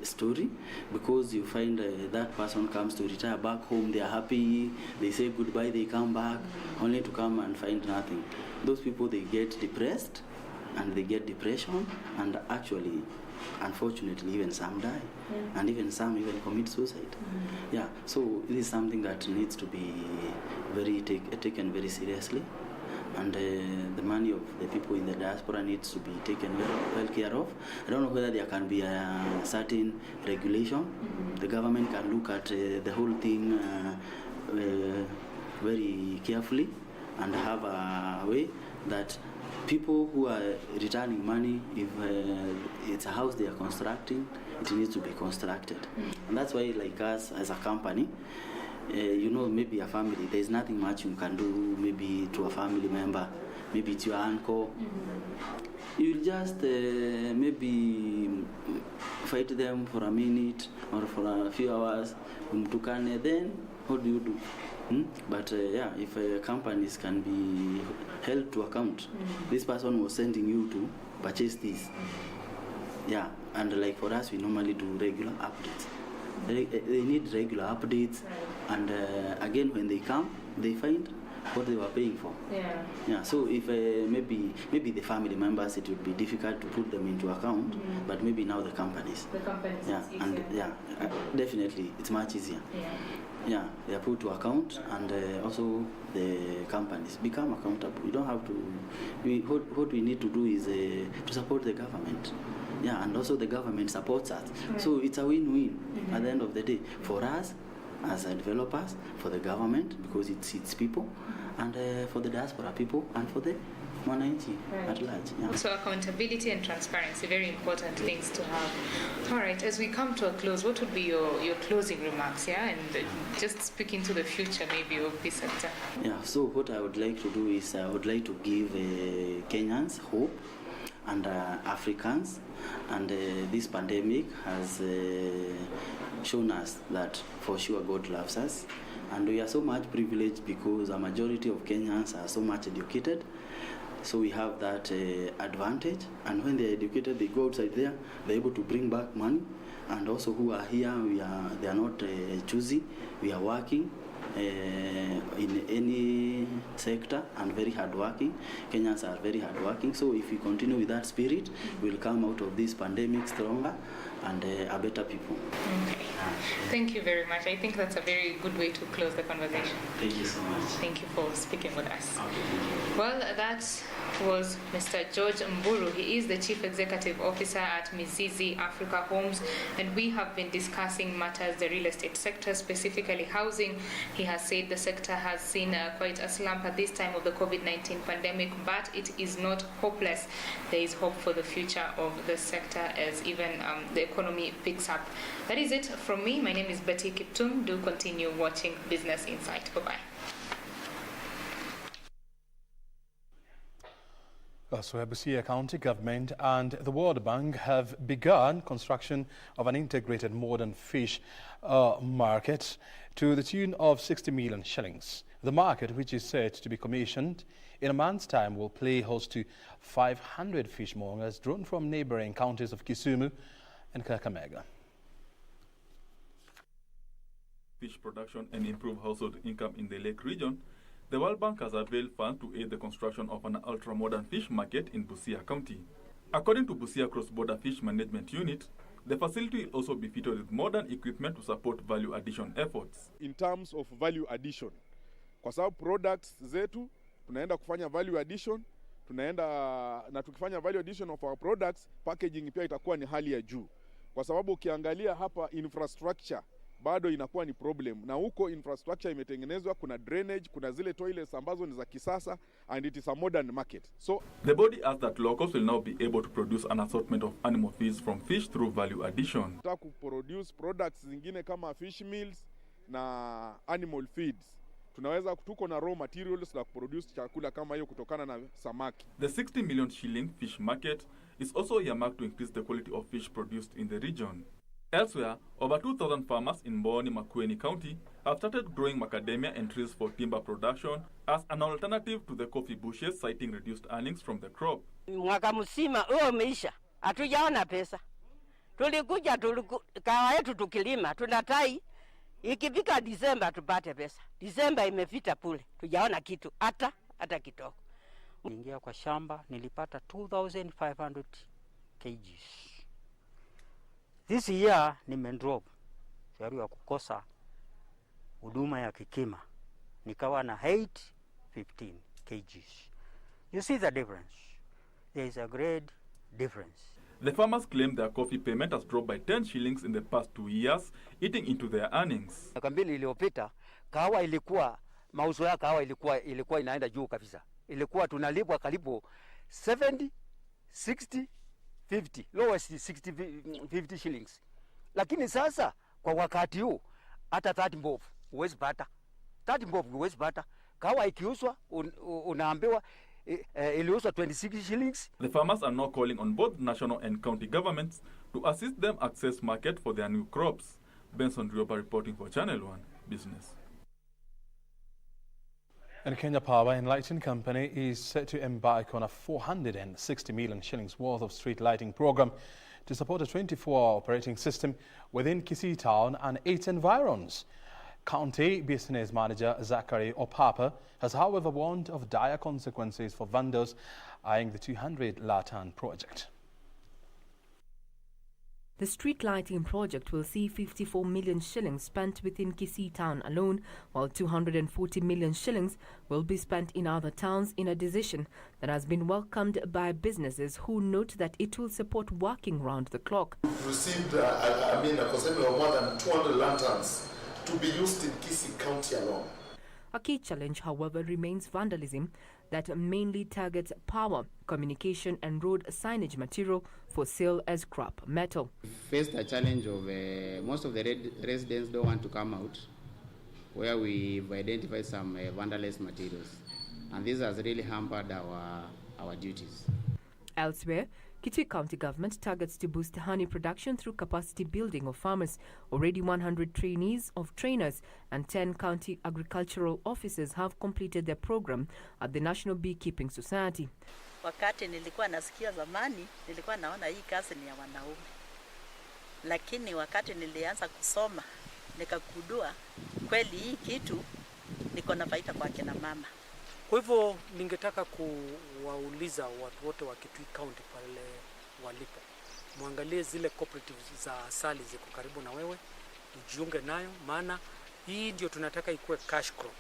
story, because you find that person comes to retire back home, they are happy, they say goodbye, they come back, only to come and find nothing. Those people, they get depressed, and they get depression, and actually, unfortunately, even some die, and even some even commit suicide. Yeah, so it is something that needs to be taken very seriously, and the money of the people in the diaspora needs to be taken well care of. I don't know whether there can be a certain regulation. The government can look at the whole thing very carefully, and have a way that people who are returning money, if it's a house they are constructing, it needs to be constructed. And that's why, like us as a company, maybe a family, there's nothing much you can do, maybe to a family member, maybe it's your uncle. You'll just maybe fight them for a minute or for a few hours, then what do you do? But if companies can be held to account, this person was sending you to purchase this. Yeah, and like for us, we normally do regular updates. They need regular updates, and again, when they come, they find what they were paying for. Yeah. So if maybe the family members, it would be difficult to put them into account, but maybe now the companies. Yeah, and definitely it's much easier. Yeah, they are put to account, and also the companies become accountable. We don't have to. What we need to do is to support the government. Yeah, and also the government supports us. So it's a win-win at the end of the day for us as developers, for the government because it's people, and for the diaspora people, and for the mwananchi at large. Yeah. So accountability and transparency, very important things to have. All right, as we come to a close, what would be your closing remarks, and just speaking to the future maybe of this sector? Yeah, so what I would like to do is I would like to give Kenyans hope and Africans, and this pandemic has shown us that for sure God loves us, and we are so much privileged because a majority of Kenyans are so much educated. So we have that advantage, and when they're educated, they go outside there, they're able to bring back money, and also who are here, they are not choosy, we are working in any sector and very hardworking. Kenyans are very hardworking, so if we continue with that spirit, we'll come out of this pandemic stronger and a better people. Okay. Thank you very much. I think that's a very good way to close the conversation. Thank you so much. Thank you for speaking with us. Okay. Well, that was Mr. George Mburu. He is the Chief Executive Officer at Mizizi Africa Homes, and we have been discussing matters the real estate sector, specifically housing. He has said the sector has seen quite a slump at this time of the COVID-19 pandemic, but it is not hopeless. There is hope for the future of the sector as even the economy picks up. That is it from me. My name is Betty Kiptum. Do continue watching Business Insight. Bye-bye. So Busia County Government and the World Bank have begun construction of an integrated modern fish market to the tune of 60 million shillings. The market, which is set to be commissioned in a month's time, will play host to 500 fishmongers drawn from neighboring counties of Kisumu and Kakamega. Fish production and improve household income in the Lake region, the World Bank has availed funds to aid the construction of an ultra-modern fish market in Busia County. According to Busia Cross-Border Fish Management Unit, the facility will also be fitted with modern equipment to support value addition efforts. In terms of value addition, kwa sababu products zetu tunaenda kufanya value addition, na tukifanya value addition of our products, packaging pia itakuwa ni hali ya juu. Kwa sababu ukiangalia hapa infrastructure bado inakuwa ni problem, na huko infrastructure imetengenezwa, kuna drainage, kuna zile toilets ambazo ni za kisasa, and it is a modern market. So the body adds that locals will now be able to produce an assortment of animal feeds from fish through value addition. Tutaka produce products zingine kama fish meals na animal feeds. Tunaweza tuko na raw materials la produce chakula kama hiyo kutokana na samaki. The 60 million shilling fish market is also earmarked to increase the quality of fish produced in the region. Elsewhere, over 2,000 farmers in Boni Makueni County have started growing macadamia and trees for timber production as an alternative to the coffee bushes, citing reduced earnings from the crop. Mwaka mzima huo umeisha, hatujaona pesa. Tulikuja kawa yetu tukilima, tunatai ikifika Disemba tupate pesa. Disemba imefita pule, tujaona kitu hata kitoko. Niingia kwa shamba nilipata 2,500 kgs. This year nimendrop sababu ya kukosa huduma ya kikima, nikawa na 815 kgs. You see the difference. There is a great difference. The farmers claim their coffee payment has dropped by 10 shillings in the past 2 years, eating into their earnings. Miaka mbili iliyopita kahawa ilikuwa mauzo ya kahawa ilikuwa inaenda juu kabisa. Ilikuwa tunalipwa karibu 70, 60, 50, lowest 60, 50 shillings. Lakini sasa kwa wakati huu hata 30 mbovu huwezi pata. 30 mbovu huwezi pata. Kahawa ikiuzwa unaambiwa iliuzwa 26 shillings. The farmers are now calling on both national and county governments to assist them access market for their new crops. Benson Rioba reporting for Channel 1 Business. And Kenya Power and Lighting Company is set to embark on a 460 million shillings worth of street lighting program to support a 24-hour operating system within Kisii Town and its environs. County Business Manager Zachary Opapa has, however, warned of dire consequences for vendors eyeing the 200 Latan project. The street lighting project will see 54 million shillings spent within Kisii Town alone, while 240 million shillings will be spent in other towns, in a decision that has been welcomed by businesses who note that it will support working round the clock. We've received a consignment of more than 200 lanterns to be used in Kisii County alone. A key challenge, however, remains vandalism, that mainly targets power, communication and road signage material for sale as scrap metal. Face the challenge of most of the residents don't want to come out, where we've identified some vandalized materials, and this has really hampered our duties. Elsewhere, Kitui County Government targets to boost honey production through capacity building of farmers. Already 100 trainees of trainers and 10 county agricultural officers have completed their program at the National Beekeeping Society. Wakati nilikuwa nasikia zamani, nilikuwa naona hii kazi ni ya wanaume. Lakini wakati nilianza kusoma, nikagundua kweli hii kitu niko na faida kwa kina mama. Kwa hivyo ningetaka kuwauliza watu wote wa Kitui County pale walipo, muangalie zile cooperatives za asali ziko karibu na wewe, tujiunge nayo, maana hii ndio tunataka ikuwe cash crop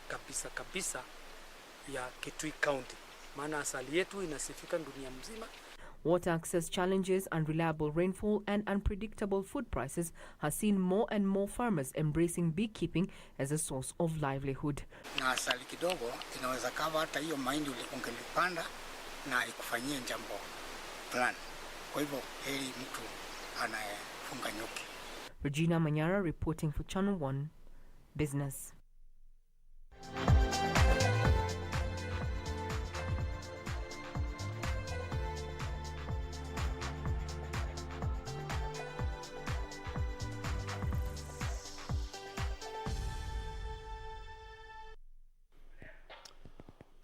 kabisa kabisa ya Kitui County, maana asali yetu inasifika dunia mzima. Water access challenges, unreliable rainfall and unpredictable food prices has seen more and more farmers embracing beekeeping as a source of livelihood. Na asali kidogo inaweza kava hata hiyo mahindi ungelipanda na ikufanyie jambo plan. Kwa hivyo heri mtu anayefunga nyuki. Regina Manyara reporting for Channel 1 Business.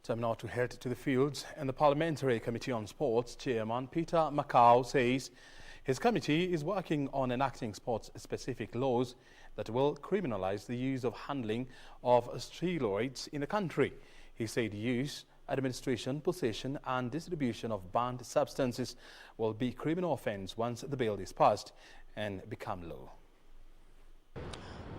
Time now to head to the fields, and the Parliamentary Committee on Sports Chairman Peter Macau says his committee is working on enacting sports-specific laws that will criminalize the use of handling of steroids in the country. He said use, administration, possession and distribution of banned substances will be criminal offence once the bill is passed and become law.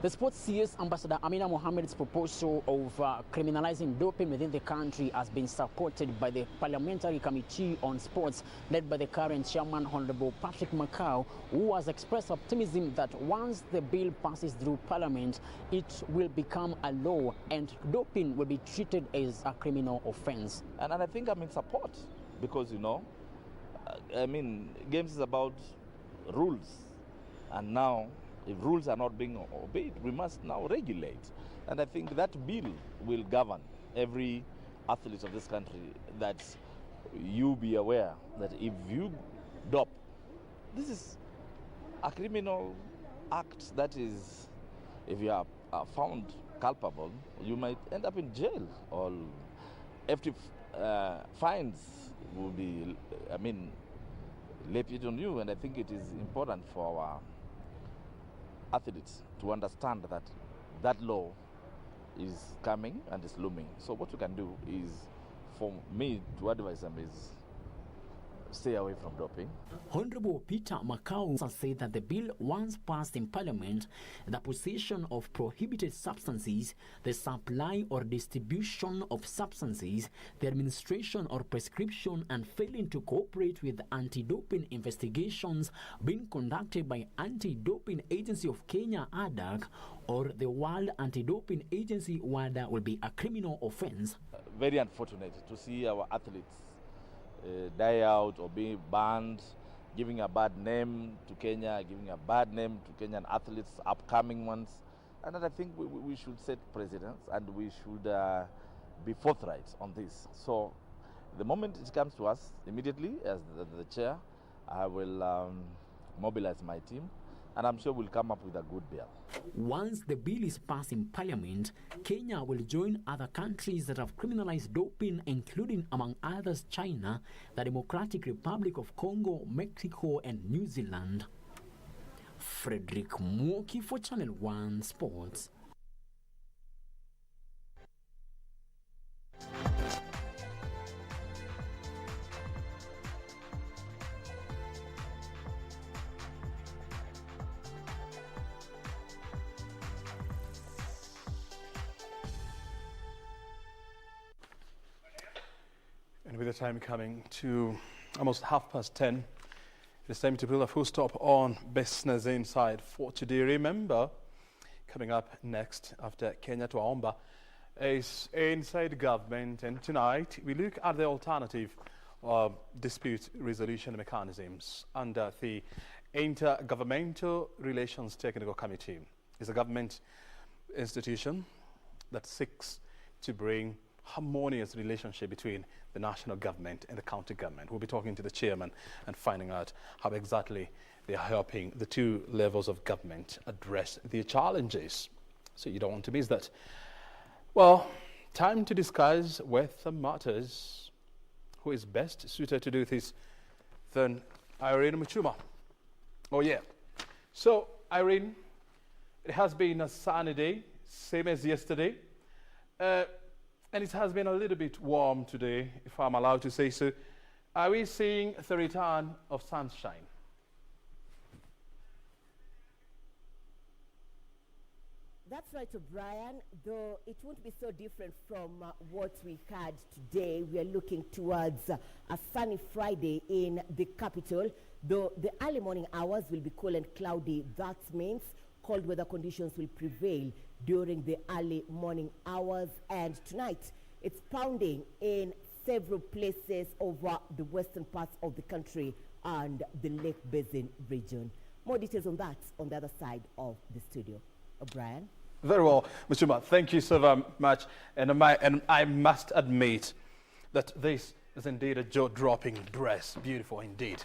The Sports CS Ambassador Amina Mohammed's proposal of criminalizing doping within the country has been supported by the Parliamentary Committee on Sports, led by the current chairman, Honorable Patrick Macau, who has expressed optimism that once the bill passes through Parliament, it will become a law and doping will be treated as a criminal offense. And I think I'm in support because, you know, games is about rules, and now if rules are not being obeyed, we must now regulate. And I think that bill will govern every athlete of this country, that you be aware that if you dope, this is a criminal act that is, if you are found culpable, you might end up in jail, or FT fines will be, levied on you. And I think it is important for our athletes to understand that that law is coming and is looming. So what you can do is, for me to advise them, is stay away from doping. Honorable Peter Macau has said that the bill, once passed in Parliament, the possession of prohibited substances, the supply or distribution of substances, the administration or prescription and failing to cooperate with anti-doping investigations being conducted by Anti-Doping Agency of Kenya, ADAC, or the World Anti-Doping Agency, WADA, will be a criminal offense. Very unfortunate to see our athletes die out or be banned, giving a bad name to Kenya, giving a bad name to Kenyan athletes, upcoming ones. And I think we should set precedents, and we should be forthright on this. So the moment it comes to us, immediately as the chair, I will mobilize my team, and I'm sure we'll come up with a good bill. Once the bill is passed in Parliament, Kenya will join other countries that have criminalized doping, including, among others, China, the Democratic Republic of Congo, Mexico, and New Zealand. Frederick Mwoki for Channel 1 Sports. And with the time coming to almost 10:30, it's time to put a full stop on Business Inside for today. Remember, coming up next after Kenya Twaomba, is Inside Government, and tonight we look at the alternative dispute resolution mechanisms under the Intergovernmental Relations Technical Committee. It's a government institution that seeks to bring harmonious relationship between the national government and the county government. We'll be talking to the chairman and finding out how exactly they are helping the two levels of government address their challenges. So you don't want to miss that. Well, time to discuss with matters. Who is best suited to do this than Irene Muchuma? Oh yeah. So Irene, it has been a sunny day, same as yesterday. And it has been a little bit warm today, if I'm allowed to say so. Are we seeing the return of sunshine? That's right, O'Brien, though it won't be so different from what we had today. We are looking towards a sunny Friday in the capital, though the early morning hours will be cool and cloudy. That means cold weather conditions will prevail during the early morning hours, and tonight it's pounding in several places over the western parts of the country and the Lake Basin region. More details on that on the other side of the studio. O'Brien. Very well, Muchuma. Thank you so very much. And I must admit that this is indeed a jaw-dropping dress. Beautiful indeed.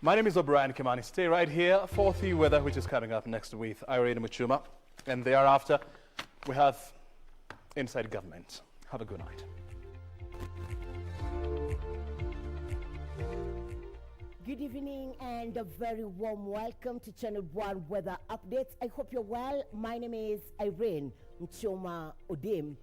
My name is Obrien Kimani. Stay right here for the weather, which is coming up next with Irene Muchuma. And thereafter, we have Inside Government. Have a good night. Good evening and a very warm welcome to Channel 1 Weather Updates. I hope you're well. My name is Irene Mchoma Odim.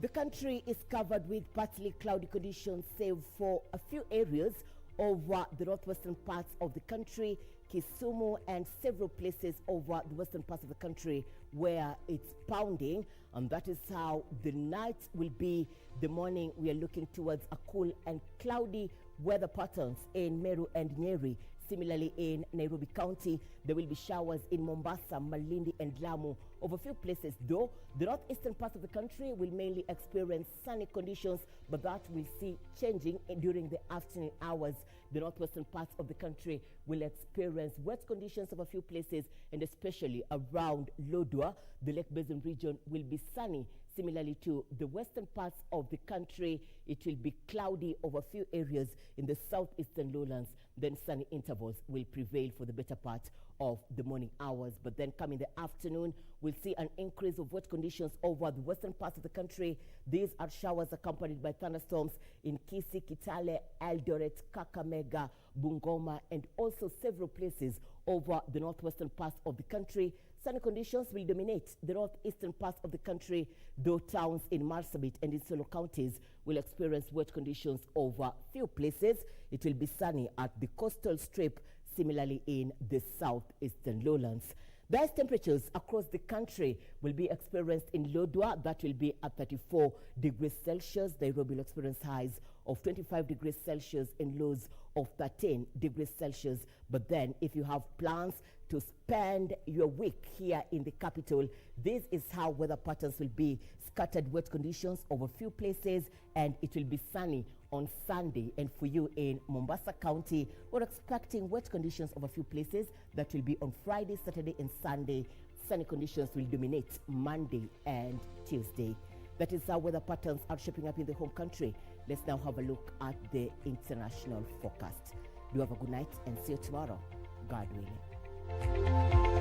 The country is covered with partly cloudy conditions, save for a few areas over the northwestern parts of the country, Kisumu, and several places over the western parts of the country where it's pounding. And that is how the night will be. The morning, we are looking towards a cool and cloudy weather patterns in Meru and Nyeri. Similarly, in Nairobi County, there will be showers in Mombasa, Malindi, and Lamu. Over a few places, though, the northeastern parts of the country will mainly experience sunny conditions, but that will see changing during the afternoon hours. The northwestern parts of the country will experience wet conditions over a few places, and especially around Lodwar, the Lake Basin region will be sunny. Similarly to the western parts of the country, it will be cloudy over a few areas in the southeastern lowlands. Then sunny intervals will prevail for the better part of the morning hours. But then coming the afternoon, we'll see an increase of wet conditions over the western parts of the country. These are showers accompanied by thunderstorms in Kisii, Kitale, Eldoret, Kakamega, Bungoma, and also several places over the northwestern parts of the country. Sunny conditions will dominate the northeastern parts of the country, though towns in Marsabit and in Solo counties will experience wet conditions over few places. It will be sunny at the coastal strip, similarly in the southeastern lowlands. The highest temperatures across the country will be experienced in Lodwar. That will be at 34 degrees Celsius. Nairobi will experience highs of 25 degrees Celsius and lows of 13 degrees Celsius. But then if you have plans to spend your week here in the capital, this is how weather patterns will be. Scattered wet conditions over a few places, and it will be sunny on Sunday. And for you in Mombasa County, we're expecting wet conditions over a few places. That will be on Friday, Saturday, and Sunday. Sunny conditions will dominate Monday and Tuesday. That is how weather patterns are shaping up in the home country. Let's now have a look at the international forecast. Do have a good night and see you tomorrow, God willing.